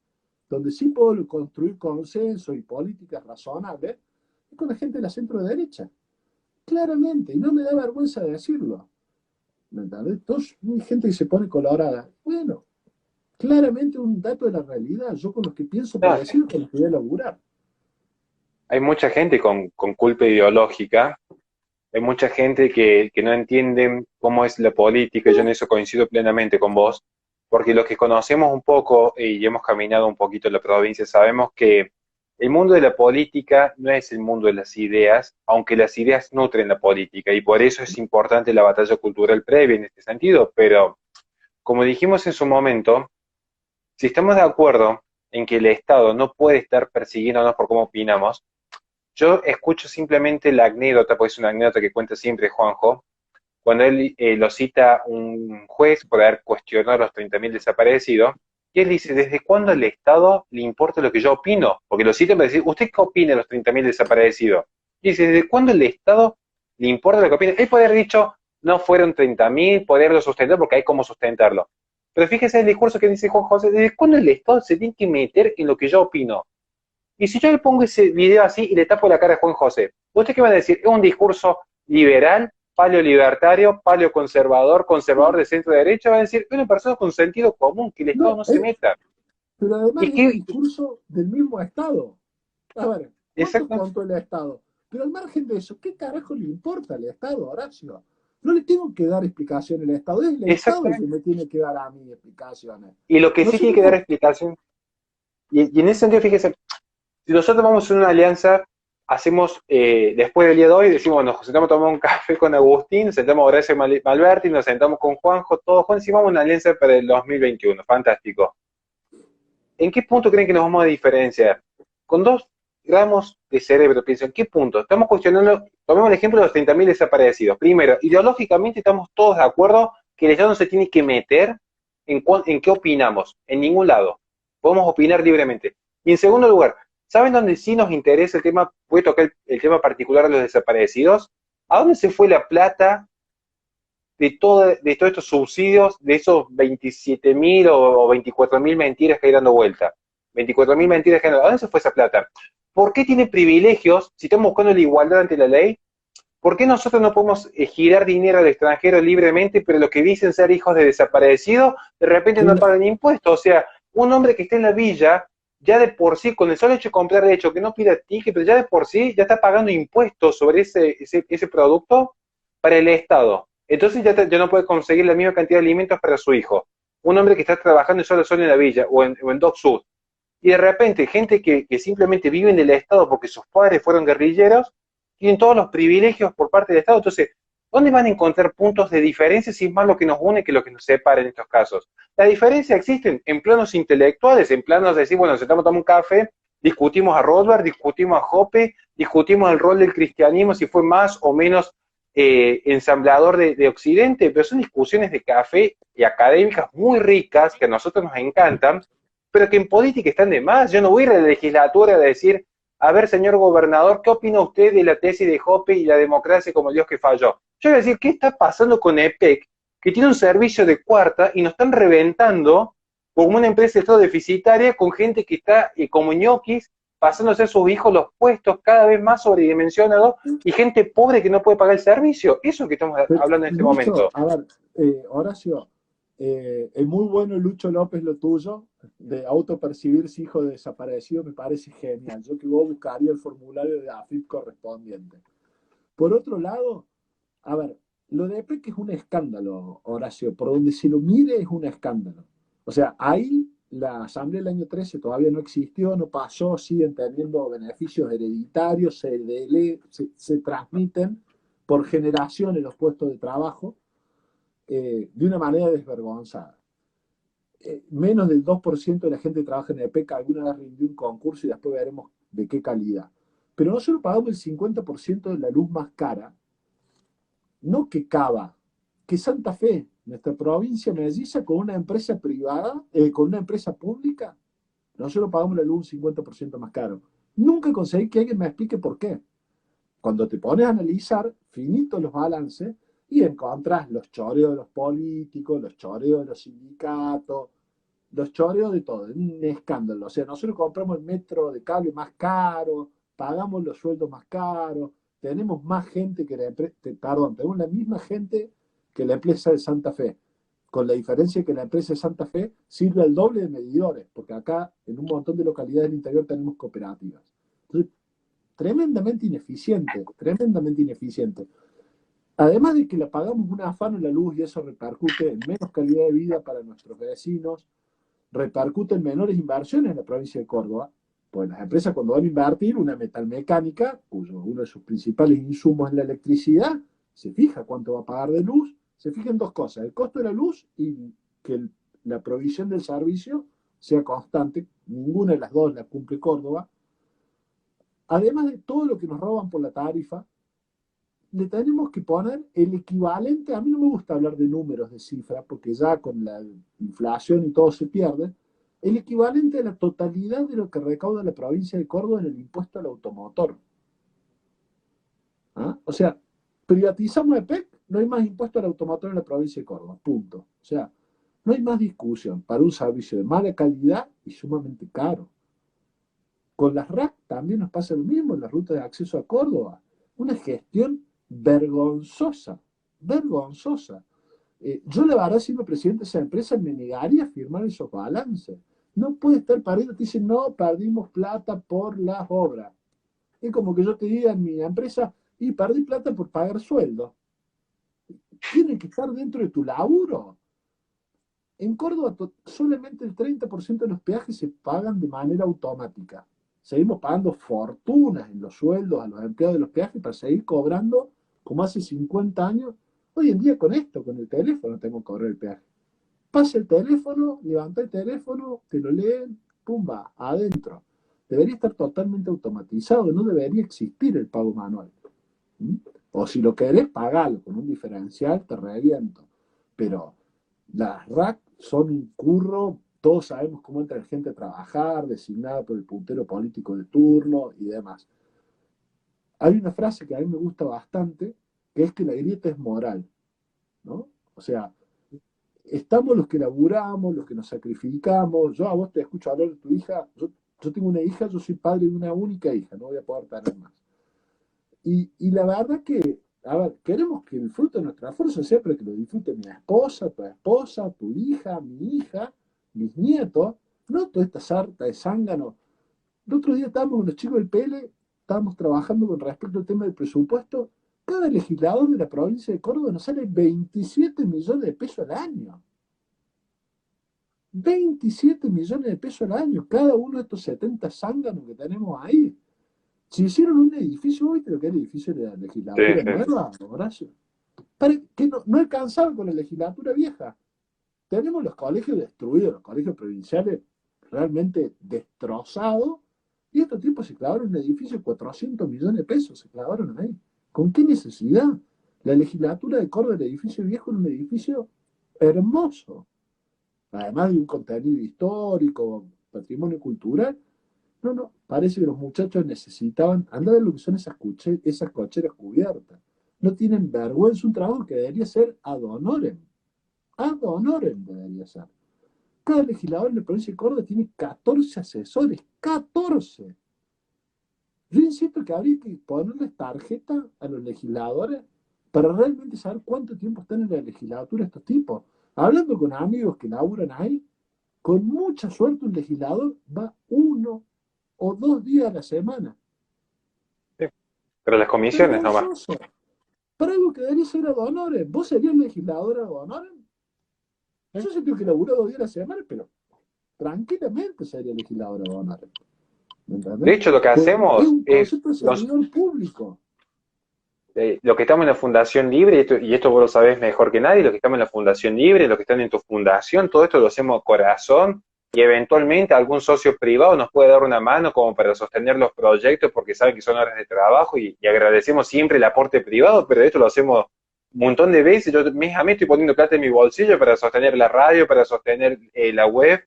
Donde sí puedo construir consenso y políticas razonables es con la gente de la centro derecha. Claramente, y no me da vergüenza decirlo. ¿Me entiendes? Entonces, hay gente que se pone colorada. Bueno, claramente un dato de la realidad. Yo con los que pienso No, parecido con los que voy a laburar. hay mucha gente con culpa ideológica, hay mucha gente que no entienden cómo es la política, yo en eso coincido plenamente con vos, porque los que conocemos un poco y hemos caminado un poquito en la provincia, sabemos que el mundo de la política no es el mundo de las ideas, aunque las ideas nutren la política, y por eso es importante la batalla cultural previa en este sentido, pero como dijimos en su momento, si estamos de acuerdo en que el Estado no puede estar persiguiéndonos por cómo opinamos, yo escucho simplemente la anécdota, porque es una anécdota que cuenta siempre Juanjo, cuando él lo cita un juez por haber cuestionado a los 30.000 desaparecidos, y él dice, ¿desde cuándo al Estado le importa lo que yo opino? Porque lo cita para decir, ¿usted qué opina de los 30.000 desaparecidos? Y dice, ¿desde cuándo al Estado le importa lo que opina? Él puede haber dicho, no fueron 30.000, podría haberlo sustentado porque hay cómo sustentarlo. Pero fíjese el discurso que dice Juan José, ¿desde cuándo el Estado se tiene que meter en lo que yo opino? Y si yo le pongo ese video así y le tapo la cara a Juan José, ¿usted qué va a decir? ¿Es un discurso liberal, paleolibertario, paleoconservador, conservador de centro derecha? Va a decir, es una persona con sentido común, que el Estado No, no se meta. pero además Y es un que, discurso del mismo Estado. A ver, ¿cuánto exacto, contó el Estado? Pero al margen de eso, ¿qué carajo le importa al Estado, Horacio? No le tengo que dar explicaciones al Estado, es el Estado el que exactamente. me tiene que dar a mí explicaciones. Y lo que sí tiene Nosotros que dar no, explicación, y en ese sentido, fíjese, si nosotros vamos en una alianza, hacemos, después del día de hoy, decimos, nos sentamos a tomar un café con Agustín, nos sentamos a Horacio Malberti, nos sentamos con Juanjo, todos juntos, y vamos a una alianza para el 2021, fantástico. ¿En qué punto creen que nos vamos a diferenciar? Con 2 gramos de cerebro, pienso, ¿en qué punto? Estamos cuestionando, tomemos el ejemplo de los 30.000 desaparecidos. Primero, ideológicamente estamos todos de acuerdo que el Estado no se tiene que meter en qué opinamos, en ningún lado. Podemos opinar libremente. Y en segundo lugar, ¿saben dónde sí nos interesa el tema? Voy a tocar el tema particular de los desaparecidos. ¿A dónde se fue la plata de todos estos subsidios, de esos 27.000 o 24.000 mentiras que hay dando vuelta? 24.000 mentiras que hay dando vuelta. ¿A dónde se fue esa plata? ¿Por qué tiene privilegios si estamos buscando la igualdad ante la ley? ¿Por qué nosotros no podemos girar dinero al extranjero libremente, pero los que dicen ser hijos de desaparecidos, de repente no pagan impuestos? O sea, un hombre que esté en la villa, ya de por sí, con el solo hecho de comprar, de hecho, que no pida ticket, pero ya de por sí, ya está pagando impuestos sobre ese producto para el Estado. Entonces ya no puede conseguir la misma cantidad de alimentos para su hijo. Un hombre que está trabajando solo en la villa o en Dock Sud. Y de repente, gente que simplemente vive en el Estado porque sus padres fueron guerrilleros, tienen todos los privilegios por parte del Estado. Entonces, ¿dónde van a encontrar puntos de diferencia si es más lo que nos une que lo que nos separa en estos casos? La diferencia existe en planos intelectuales, en planos de decir, bueno, nos sentamos a tomar un café, discutimos a Rothbard, discutimos a Hoppe, discutimos el rol del cristianismo, si fue más o menos ensamblador de Occidente, pero son discusiones de café y académicas muy ricas que a nosotros nos encantan, pero que en política están de más. Yo no voy a ir a la legislatura a decir, a ver, señor gobernador, ¿qué opina usted de la tesis de Hoppe y la democracia como el Dios que falló? Yo voy a decir, ¿qué está pasando con EPEC, que tiene un servicio de cuarta y nos están reventando como una empresa de Estado deficitaria con gente que está como ñoquis, pasándose a sus hijos los puestos cada vez más sobredimensionados y gente pobre que no puede pagar el servicio. Eso es lo que estamos hablando en este Lucho, momento. a ver, Horacio, es muy bueno Lucho López lo tuyo, de autopercibirse hijo de desaparecido, me parece genial. Yo que vos buscaría el formulario de AFIP correspondiente. Por otro lado, a ver, lo de EPEC es un escándalo, Horacio, por donde se lo mire es un escándalo. O sea, ahí la asamblea del año 13 todavía no existió, no pasó, siguen teniendo beneficios hereditarios, se transmiten por generaciones los puestos de trabajo de una manera desvergonzada. Menos del 2% de la gente que trabaja en EPEC alguna vez rindió un concurso y después veremos de qué calidad. Pero no solo pagamos el 50% de la luz más cara, no que Cava, que Santa Fe, nuestra provincia melliza, con una empresa privada, con una empresa pública, nosotros pagamos la luz un 50% más caro. Nunca conseguí que alguien me explique por qué. Cuando te pones a analizar, finito los balances, y encontrás los choreos de los políticos, los choreos de los sindicatos, los choreos de todo, es un escándalo. O sea, nosotros compramos el metro de cable más caro, pagamos los sueldos más caros, tenemos más gente que la empresa, perdón, tenemos la misma gente que la empresa de Santa Fe, con la diferencia que la empresa de Santa Fe sirve al doble de medidores, porque acá en un montón de localidades del interior tenemos cooperativas. Entonces, tremendamente ineficiente, tremendamente ineficiente. Además de que le pagamos un afano en la luz y eso repercute en menos calidad de vida para nuestros vecinos, repercute en menores inversiones en la provincia de Córdoba, pues las empresas cuando van a invertir una metalmecánica, cuyo uno de sus principales insumos es la electricidad, se fija cuánto va a pagar de luz, se fija en dos cosas, el costo de la luz y que la provisión del servicio sea constante, ninguna de las dos la cumple Córdoba, además de todo lo que nos roban por la tarifa, le tenemos que poner el equivalente, a mí no me gusta hablar de números, de cifras, porque ya con la inflación y todo se pierde, el equivalente a la totalidad de lo que recauda la provincia de Córdoba en el impuesto al automotor. ¿Ah? O sea, privatizamos EPEC, no hay más impuesto al automotor en la provincia de Córdoba, punto. O sea, no hay más discusión para un servicio de mala calidad y sumamente caro. Con las RAC también nos pasa lo mismo en la ruta de acceso a Córdoba. Una gestión vergonzosa, vergonzosa. Yo la verdad, siendo presidente de esa empresa, me negaría a firmar esos balances. No puede estar perdiendo, te dicen, no, perdimos plata por las obras. Es como que yo te diga en mi empresa, y perdí plata por pagar sueldo. Tiene que estar dentro de tu laburo. En Córdoba solamente el 30% de los peajes se pagan de manera automática. Seguimos pagando fortunas en los sueldos a los empleados de los peajes para seguir cobrando como hace 50 años. Hoy en día con esto, con el teléfono, tengo que cobrar el peaje. Pasa el teléfono, levanta el teléfono, te lo leen, pumba, adentro. Debería estar totalmente automatizado, no debería existir el pago manual. ¿Mm? O si lo querés, pagalo con un diferencial, te reviento. Pero las RAC son un curro, todos sabemos cómo entra la gente a trabajar, designada por el puntero político de turno y demás. Hay una frase que a mí me gusta bastante, que es que la grieta es moral, ¿no? O sea, estamos los que laburamos, los que nos sacrificamos. Yo a vos te escucho hablar de tu hija, yo tengo una hija, yo soy padre de una única hija, no voy a poder tener más. Y la verdad que, a ver, queremos que el fruto de nuestra fuerza sea para que lo disfrute mi esposa, tu hija, mi hija, mis nietos, no toda esta sarta de zángano. El otro día estábamos con los chicos del PL, estábamos trabajando con respecto al tema del presupuesto. Cada legislador de la provincia de Córdoba nos sale 27 millones de pesos al año. 27 millones de pesos al año, cada uno de estos 70 zánganos que tenemos ahí. Si hicieron un edificio, ¿viste lo que es el edificio de la Sí, legislatura sí. nueva, Horacio? Que no alcanzaba con la legislatura vieja. Tenemos los colegios destruidos, los colegios provinciales realmente destrozados, y estos tipos se clavaron un edificio de 400 millones de pesos, se clavaron ahí. ¿Con qué necesidad? La legislatura de Córdoba, el edificio viejo, era un edificio hermoso, además de un contenido histórico, patrimonio cultural. No, no, parece que los muchachos necesitaban, anda a ver lo que son esas cocheras cubiertas. No tienen vergüenza, un trabajo que debería ser ad honorem. Ad honorem debería ser. cada legislador en la provincia de Córdoba tiene 14 asesores, 14. Yo insisto que habría que ponerles tarjeta a los legisladores para realmente saber cuánto tiempo están en la legislatura estos tipos. Hablando con amigos que laburan ahí, con mucha suerte un legislador va 1 o 2 días a la semana. Sí. Pero las comisiones nomás. Vergonzoso. Para algo que debería ser ad honorem. ¿Vos serías legisladora ad honorem? ¿Eh? Yo sentí que laburó 2 días a la semana, pero tranquilamente sería legisladora ad honorem. ¿Me De entendés? hecho, lo que Pues es hacemos un es concepto de servidor público. lo que estamos en la Fundación Libre, y esto vos lo sabés mejor que nadie, los que estamos en la Fundación Libre, los que están en tu fundación, todo esto lo hacemos a corazón y eventualmente algún socio privado nos puede dar una mano como para sostener los proyectos porque saben que son horas de trabajo y agradecemos siempre el aporte privado, pero esto lo hacemos un montón de veces. Yo mes a mes estoy poniendo plata en mi bolsillo para sostener la radio, para sostener la web,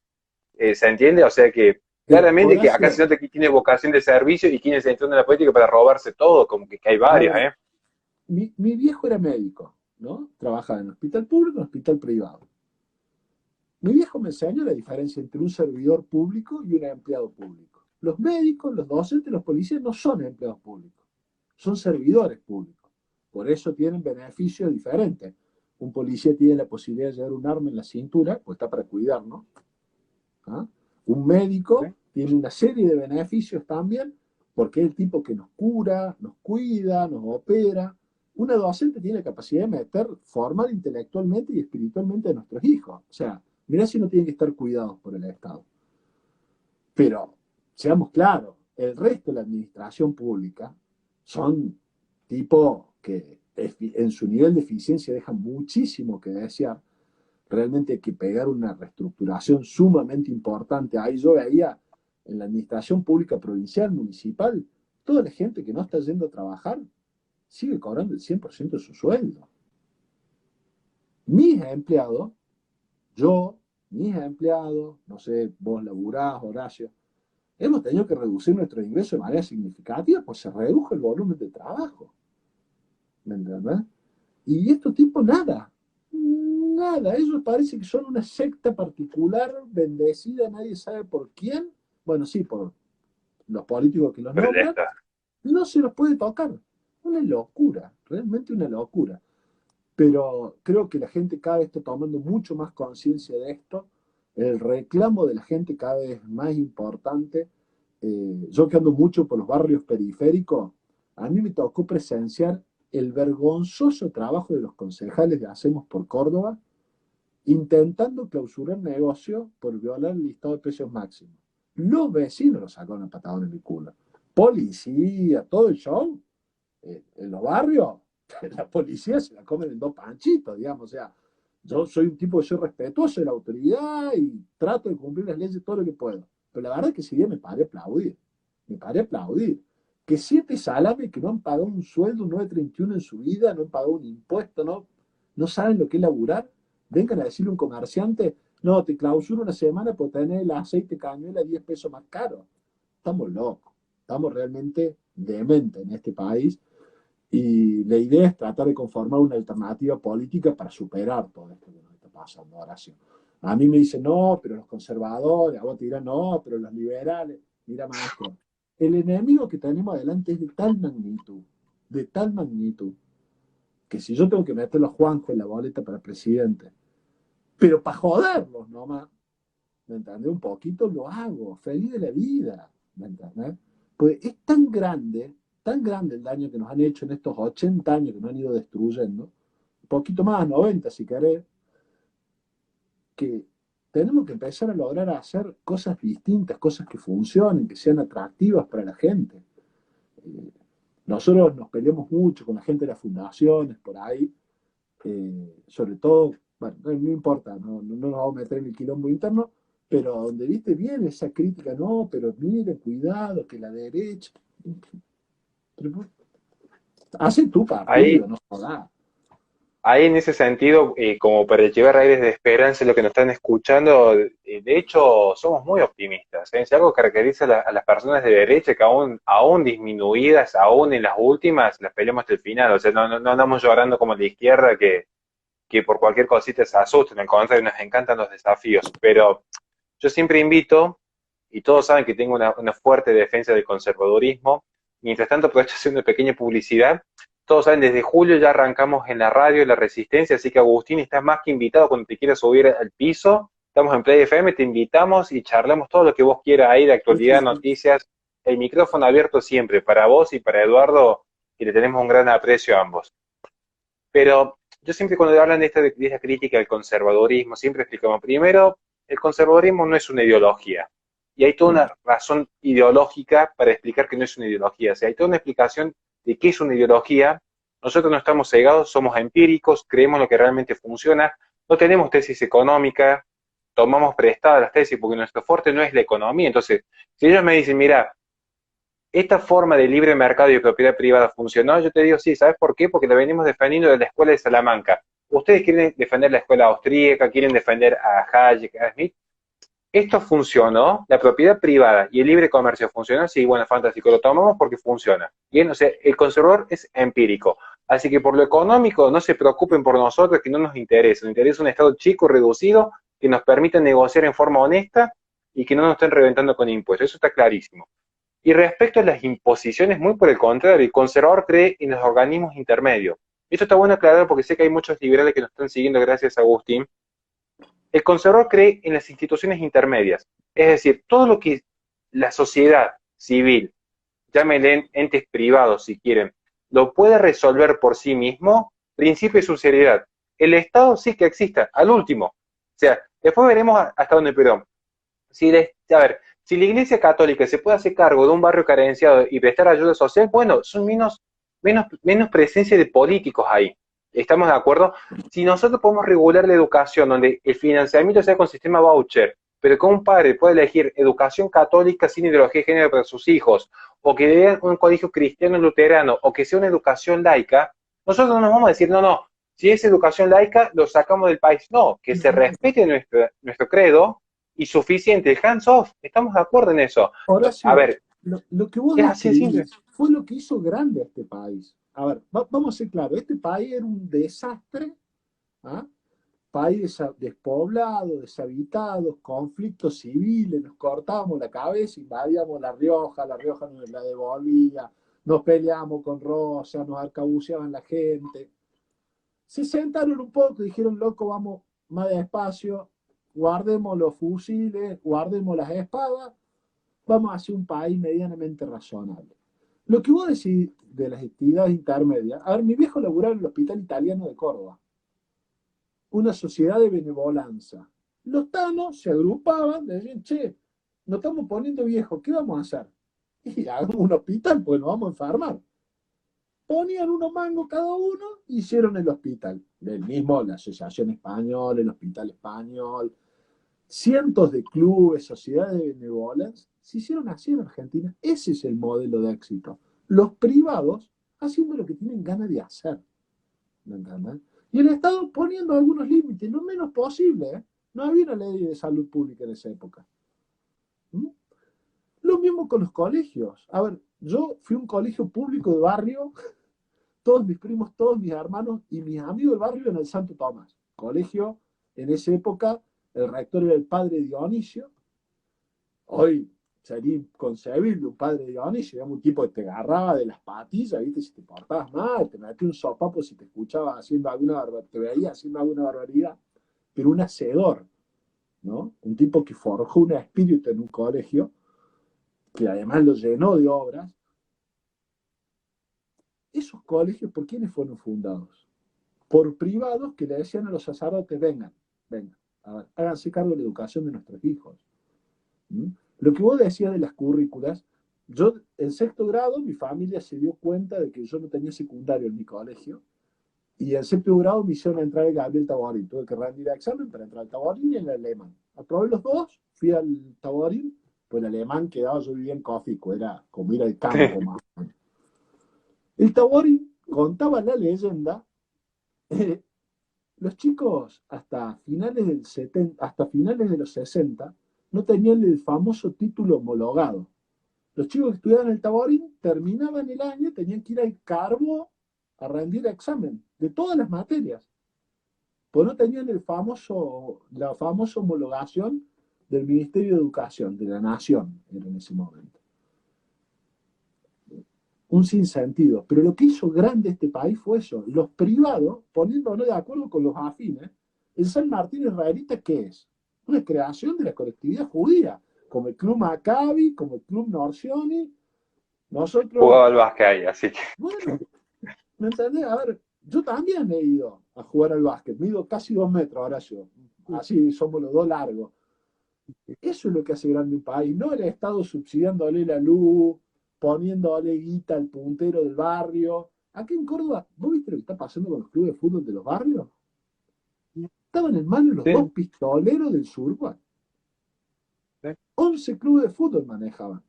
¿se entiende? O sea que Pero, claramente que acá se Horacio, nota que tiene vocación de servicio y quienes entran en la política para robarse todo, como que hay a varios, ver, ¿eh? mi viejo era médico, ¿no? Trabajaba en hospital público y en hospital privado. Mi viejo me enseñó la diferencia entre un servidor público y un empleado público. Los médicos, los docentes, los policías no son empleados públicos, son servidores públicos. Por eso tienen beneficios diferentes. Un policía tiene la posibilidad de llevar un arma en la cintura, pues está para cuidarnos. ¿Ah? Un médico tiene una serie de beneficios también, porque es el tipo que nos cura, nos cuida, nos opera. Una docente tiene la capacidad de meter, formar intelectualmente y espiritualmente a nuestros hijos. O sea, mirá si no tienen que estar cuidados por el Estado. Pero, seamos claros, el resto de la administración pública son tipos que en su nivel de eficiencia dejan muchísimo que desear. Realmente hay que pegar una reestructuración sumamente importante. Ahí yo veía en la administración pública provincial, municipal, toda la gente que no está yendo a trabajar sigue cobrando el 100% de su sueldo. Mis empleados, yo, mis empleados, no sé, vos laburás, Horacio, hemos tenido que reducir nuestros ingresos de manera significativa, pues se redujo el volumen de trabajo. ¿Me entendés? Y estos tipos nada, nada, ellos parece que son una secta particular, bendecida, nadie sabe por quién, bueno, sí, por los políticos que los Pero ya nombran, está. no se los puede tocar. Una locura, realmente una locura. Pero creo que la gente cada vez está tomando mucho más conciencia de esto, el reclamo de la gente cada vez es más importante. Yo que ando mucho por los barrios periféricos, a mí me tocó presenciar el vergonzoso trabajo de los concejales de Hacemos por Córdoba, intentando clausurar negocio por violar el listado de precios máximos. Los vecinos lo sacaron a patadón en el culo. Policía, todo el show, en los barrios, la policía se la comen en 2 panchitos, digamos. O sea, yo soy un tipo que soy respetuoso de la autoridad y trato de cumplir las leyes todo lo que puedo. Pero la verdad es que ese día me paré a aplaudir. Me paré a aplaudir. Que 7 salames que no han pagado un sueldo, un 931 en su vida, no han pagado un impuesto, no saben lo que es laburar, vengan a decirle a un comerciante, no, te clausuro una semana por tener el aceite cañuela 10 pesos más caro. Estamos locos. Estamos realmente dementes en este país y la idea es tratar de conformar una alternativa política para superar todo esto que nos está pasando, Horacio. A mí me dicen, no, pero los conservadores, a vos te dirán, no, pero los liberales. Mira, maestro, el enemigo que tenemos adelante es de tal magnitud, que si yo tengo que meter a los Juanjo en la boleta para presidente, pero para joderlos nomás, ¿me entendés? Un poquito lo hago, feliz de la vida, ¿me entendés? Pues es tan grande el daño que nos han hecho en estos 80 años que nos han ido destruyendo, un poquito más, 90 si querés, que tenemos que empezar a lograr hacer cosas distintas, cosas que funcionen, que sean atractivas para la gente. Eh, Nosotros nos peleamos mucho con la gente de las fundaciones, por ahí, sobre todo, bueno, no importa, nos vamos a meter en el quilombo interno, pero donde viste bien esa crítica, no, pero mire, cuidado, que la derecha. Pero, hacen tu Ahí, partido, no jodas. ahí en ese sentido, como para llevar aires de esperanza lo que nos están escuchando, de hecho somos muy optimistas, ¿eh? Si algo caracteriza a las personas de derecha, que aún disminuidas, aún en las últimas, las peleamos hasta el final, o sea, no andamos llorando como la izquierda, que que por cualquier cosita se asusten, al contrario, nos encantan los desafíos, pero yo siempre invito, y todos saben que tengo una fuerte defensa del conservadurismo, mientras tanto aprovecho haciendo una pequeña publicidad, todos saben, desde julio ya arrancamos en la radio La Resistencia, así que Agustín, estás más que invitado cuando te quieras subir al piso, estamos en Play FM, te invitamos y charlamos todo lo que vos quieras ahí de actualidad, noticias, el micrófono abierto siempre para vos y para Eduardo, que le tenemos un gran aprecio a ambos. Pero yo siempre cuando hablan de esta crítica al conservadurismo, siempre explicamos, primero, el conservadurismo no es una ideología. Y hay toda una razón ideológica para explicar que no es una ideología. O sea, hay toda una explicación de qué es una ideología. Nosotros no estamos cegados, somos empíricos, creemos lo que realmente funciona, no tenemos tesis económica, tomamos prestadas las tesis porque nuestro fuerte no es la economía. Entonces, si ellos me dicen, mira, esta forma de libre mercado y de propiedad privada funcionó, yo te digo sí, ¿sabes por qué? Porque la venimos defendiendo de la escuela de Salamanca. Ustedes quieren defender la escuela austríaca, quieren defender a Hayek, a Smith. Esto funcionó, la propiedad privada y el libre comercio funcionó, sí, bueno, fantástico, lo tomamos porque funciona. Bien, o sea, el conservador es empírico. Así que por lo económico, no se preocupen por nosotros, que no nos interesa. Nos interesa un Estado chico, reducido, que nos permita negociar en forma honesta y que no nos estén reventando con impuestos. Eso está clarísimo. Y respecto a las imposiciones, muy por el contrario, el conservador cree en los organismos intermedios. Esto está bueno aclarar porque sé que hay muchos liberales que nos están siguiendo, gracias a Agustín. El conservador cree en las instituciones intermedias, es decir, todo lo que la sociedad civil, llámenle entes privados si quieren, lo puede resolver por sí mismo, principio de subsidiariedad. El Estado sí que exista, al último. O sea, después veremos hasta dónde, pero a ver, si la Iglesia Católica se puede hacer cargo de un barrio carenciado y prestar ayuda social, bueno, son menos presencia de políticos ahí. ¿Estamos de acuerdo? Si nosotros podemos regular la educación, donde el financiamiento sea con sistema voucher, pero que un padre pueda elegir educación católica sin ideología de género para sus hijos, o que vean un colegio cristiano luterano, o que sea una educación laica, nosotros no nos vamos a decir, no, no, si es educación laica, lo sacamos del país. No, que se respete nuestro credo, y suficiente, hands off, estamos de acuerdo en eso. A Horacio, ver, lo que vos es así de simple. describís fue lo que hizo grande a este país. A ver, vamos a ser claros, este país era un desastre, ¿ah? País despoblado, deshabitado, conflictos civiles, nos cortábamos la cabeza, invadíamos La Rioja nos la devolvía, nos peleamos con Rosa, nos arcabuceaban la gente. Se sentaron un poco y dijeron, loco, vamos más despacio, guardemos los fusiles, guardemos las espadas, vamos a hacer un país medianamente razonable. Lo que vos decís de las actividades intermedias, a ver, mi viejo laburaba en el Hospital Italiano de Córdoba, una sociedad de benevolanza. Los tanos se agrupaban, decían, che, nos estamos poniendo viejos, ¿qué vamos a hacer? Y hagamos un hospital, pues nos vamos a enfermar. Ponían unos mangos cada uno, hicieron el hospital. El mismo, la Asociación Española, el Hospital Español, cientos de clubes, sociedades de benevolencia, se hicieron así en Argentina. Ese es el modelo de éxito. Los privados haciendo lo que tienen ganas de hacer. ¿Me entiendes? Y el Estado poniendo algunos límites, lo menos posible. ¿Eh? No había una ley de salud pública en esa época. ¿Mm? Lo mismo con los colegios. A ver, yo fui a un colegio público de barrio, todos mis primos, todos mis hermanos y mis amigos del barrio en el Santo Tomás. Colegio, en esa época, el rector era el padre Dionisio. Hoy sería inconcebible un padre Dionisio, un tipo que te agarraba de las patillas, ¿viste? Si te portabas mal, te metía un sopapo si te escuchaba haciendo alguna barbaridad, te veía haciendo alguna barbaridad, pero un hacedor, ¿no? Un tipo que forjó un espíritu en un colegio, que además lo llenó de obras. Esos colegios, ¿por quiénes fueron fundados? Por privados que le decían a los sacerdotes, vengan, vengan, a ver, háganse cargo de la educación de nuestros hijos. ¿Mm? Lo que vos decías de las currículas, yo en sexto grado mi familia se dio cuenta de que yo no tenía secundario en mi colegio y en séptimo grado me hicieron entrar el Gabriel Taborín. Tuve que rendir examen para entrar al Taborín y el alemán. Aprobé los dos, fui al Taborín, pues el alemán quedaba, yo vivía en Cófico, era como ir al campo más. El Taborín contaba la leyenda, los chicos hasta finales del 70, hasta finales de los 60 no tenían el famoso título homologado. Los chicos que estudiaban el Taborín terminaban el año y tenían que ir al Carbo a rendir examen de todas las materias. pues no tenían la famosa homologación del Ministerio de Educación, de la Nación, era en ese momento. Un sinsentido. Pero lo que hizo grande este país fue eso. Los privados, poniéndonos de acuerdo con los afines, el San Martín israelita, ¿qué es? Una creación de la colectividad judía, como el Club Maccabi, como el Club Norcioni. Nosotros, Jugaba al básquet ahí, así que. bueno, ¿me entendés? A ver, yo también he ido a jugar al básquet, mido casi 2 metros, ahora yo. Así somos los dos largos. Eso es lo que hace grande un país, no el Estado subsidiándole la luz, poniéndole guita al puntero del barrio. Aquí en Córdoba, ¿vos viste lo que está pasando con los clubes de fútbol de los barrios? Estaban en manos los dos Sí, pistoleros del Surban. sí. 11 clubes de fútbol manejaban.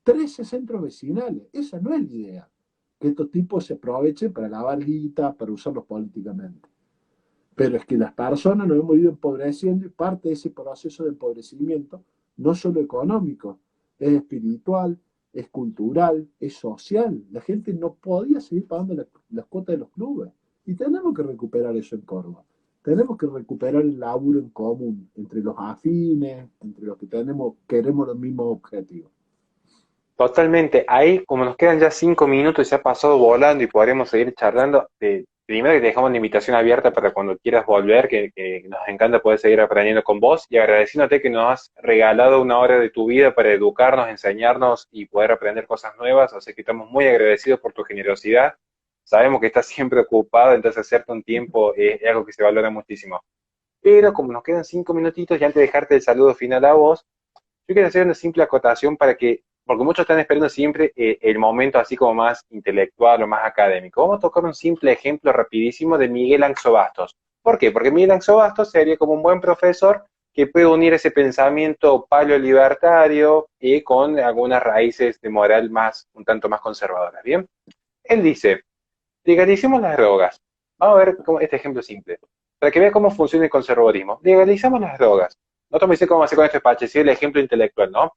13 centros vecinales. Esa no es la idea. Que estos tipos se aprovechen para lavar guita, para usarlos políticamente. Pero es que las personas nos hemos ido empobreciendo y parte de ese proceso de empobrecimiento, no solo económico, es espiritual, es cultural, es social. La gente no podía seguir pagando las cuotas de los clubes. Y tenemos que recuperar eso en Córdoba. Tenemos que recuperar el laburo en común entre los afines, entre los que queremos los mismos objetivos. Totalmente. Ahí, como nos quedan ya 5 minutos y se ha pasado volando y podremos seguir charlando, primero que te dejamos una invitación abierta para cuando quieras volver, que nos encanta poder seguir aprendiendo con vos y agradeciéndote que nos has regalado una hora de tu vida para educarnos, enseñarnos y poder aprender cosas nuevas. Así que estamos muy agradecidos por tu generosidad. Sabemos que estás siempre ocupado, entonces hacerte un tiempo es algo que se valora muchísimo. Pero como nos quedan 5 minutitos y antes de dejarte el saludo final a vos, yo quiero hacer una simple acotación para que, porque muchos están esperando siempre el momento así como más intelectual o más académico. Vamos a tocar un simple ejemplo rapidísimo de Miguel Anxo Bastos. ¿Por qué? Porque Miguel Anxo Bastos sería como un buen profesor que puede unir ese pensamiento paleolibertario y con algunas raíces de moral más, un tanto más conservadoras. Bien, él dice, legalicemos las drogas. Vamos a ver este ejemplo simple, para que vea cómo funciona el conservadurismo. Legalizamos las drogas. No te me dice cómo hacer con este pache, sí, el ejemplo intelectual, ¿no?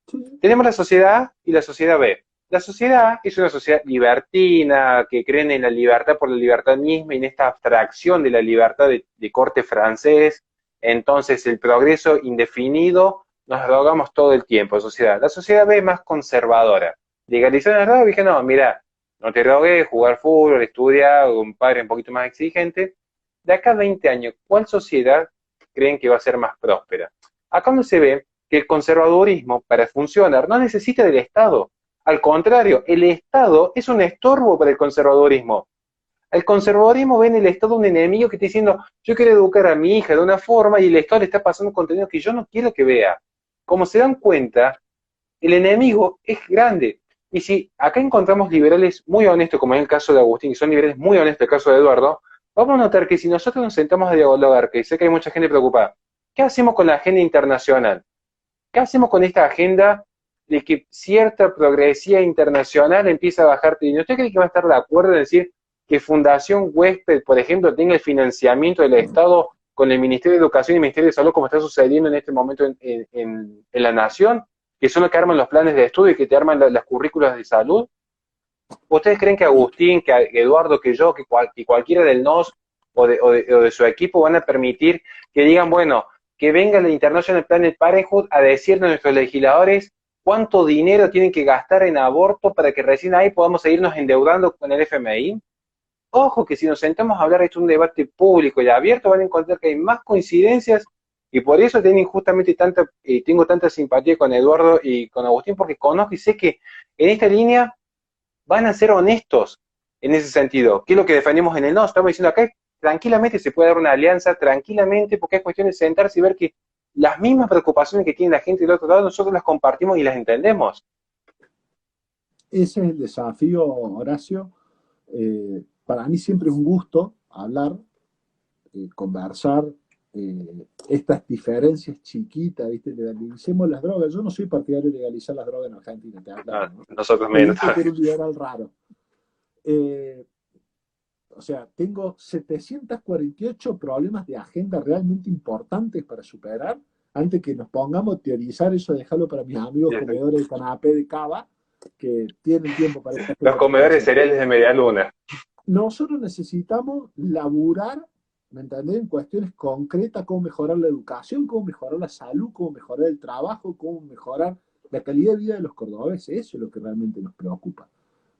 Sí. Tenemos la sociedad A y la sociedad B. La sociedad A es una sociedad libertina, que creen en la libertad por la libertad misma y en esta abstracción de la libertad de corte francés. Entonces, el progreso indefinido nos drogamos todo el tiempo, sociedad. La sociedad B es más conservadora. Legalizar las drogas, dije, no, mira, no te drogues, jugar fútbol, estudiar, un padre un poquito más exigente. De acá a 20 años, ¿cuál sociedad creen que va a ser más próspera? Acá no se ve que el conservadurismo, para funcionar, no necesita del Estado. Al contrario, el Estado es un estorbo para el conservadurismo. El conservadurismo ve en el Estado un enemigo que está diciendo, yo quiero educar a mi hija de una forma y el Estado le está pasando contenido que yo no quiero que vea. Como se dan cuenta, el enemigo es grande. Y si acá encontramos liberales muy honestos, como es el caso de Agustín, y son liberales muy honestos, el caso de Eduardo, vamos a notar que si nosotros nos sentamos a dialogar, que sé que hay mucha gente preocupada, ¿qué hacemos con la agenda internacional? ¿Qué hacemos con esta agenda de que cierta progresía internacional empieza a bajar? ¿Y usted cree que va a estar de acuerdo en decir que Fundación Huésped, por ejemplo, tenga el financiamiento del Estado con el Ministerio de Educación y el Ministerio de Salud, como está sucediendo en este momento en la Nación, que son los que arman los planes de estudio y que te arman las currículas de salud? ¿Ustedes creen que Agustín, que Eduardo, que yo, que cualquiera del NOS o de su equipo van a permitir que digan, bueno, que venga la International Planned Parenthood a decirle a nuestros legisladores cuánto dinero tienen que gastar en aborto para que recién ahí podamos seguirnos endeudando con el FMI? Ojo, que si nos sentamos a hablar de un debate público y abierto, van a encontrar que hay más coincidencias y por eso tengo tanta simpatía con Eduardo y con Agustín, porque conozco y sé que en esta línea van a ser honestos en ese sentido. ¿Qué es lo que defendemos en el no? Estamos diciendo acá tranquilamente se puede dar una alianza, tranquilamente, porque es cuestión de sentarse y ver que las mismas preocupaciones que tiene la gente del otro lado, nosotros las compartimos y las entendemos. Ese es el desafío, Horacio. Para mí siempre es un gusto hablar, conversar, estas diferencias chiquitas, ¿viste? Legalicemos las drogas. Yo no soy partidario de legalizar las drogas en Argentina, te aclaro, No, ¿no? nosotros Me menos. dice que era un liberal raro. Eh, o sea, tengo 748 problemas de agenda realmente importantes para superar antes que nos pongamos a teorizar eso, dejarlo para mis amigos comedores de canapé de cava, que tienen tiempo para estas Los comedores preocupaciones. cereales de media luna. Nosotros necesitamos laburar ¿me entendés? En cuestiones concretas, cómo mejorar la educación, cómo mejorar la salud, cómo mejorar el trabajo, cómo mejorar la calidad de vida de los cordobeses. Eso es lo que realmente nos preocupa.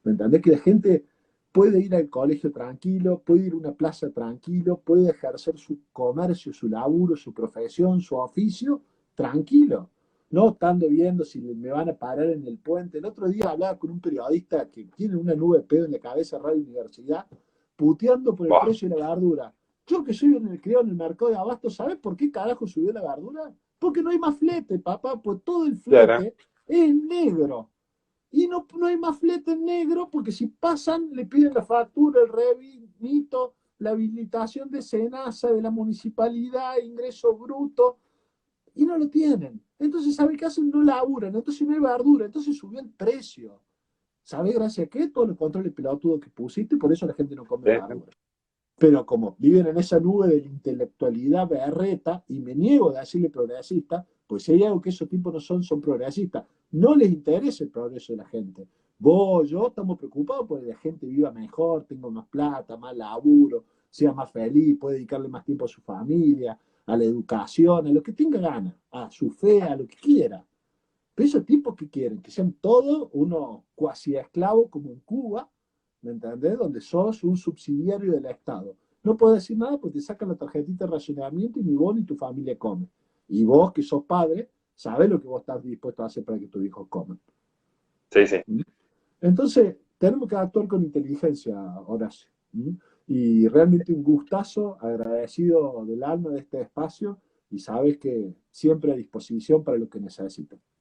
¿Me entendés? Que la gente puede ir al colegio tranquilo, puede ir a una plaza tranquilo, puede ejercer su comercio, su laburo, su profesión, su oficio, tranquilo. No estando viendo si me van a parar en el puente. El otro día hablaba con un periodista que tiene una nube de pedo en la cabeza, Radio Universidad, puteando por el Buah, precio de la verdura. Yo que soy criado en el mercado de abasto, ¿sabes por qué carajo subió la verdura? Porque no hay más flete, papá, pues todo el claro, flete es negro. Y no hay más flete en negro porque si pasan le piden la factura, el revito, la habilitación de SENASA, de la municipalidad, ingreso bruto, y no lo tienen. Entonces, ¿sabe qué hacen? No laburan, entonces no hay verdura, entonces subió el precio. ¿Sabe gracias a qué? Todos los controles pelotudos que pusiste, y por eso la gente no come sí, sí, verdura. Pero como viven en esa nube de la intelectualidad berreta, y me niego a decirle progresista, pues si hay algo que esos tipos no son, son progresistas. No les interesa el progreso de la gente. Vos, yo estamos preocupados porque la gente viva mejor, tenga más plata, más laburo, sea más feliz, puede dedicarle más tiempo a su familia, a la educación, a lo que tenga ganas, a su fe, a lo que quiera. Pero esos tipos que quieren, que sean todos unos cuasi esclavos como en Cuba, ¿me entendés? Donde sos un subsidiario del Estado. No puedes decir nada porque te sacan la tarjetita de racionamiento y ni vos ni tu familia come. Y vos, que sos padre, sabés lo que vos estás dispuesto a hacer para que tus hijos coman. sí, sí. ¿Mm? Entonces, tenemos que actuar con inteligencia, Horacio. ¿Mm? Y realmente un gustazo, agradecido del alma de este espacio y sabes que siempre a disposición para lo que necesites.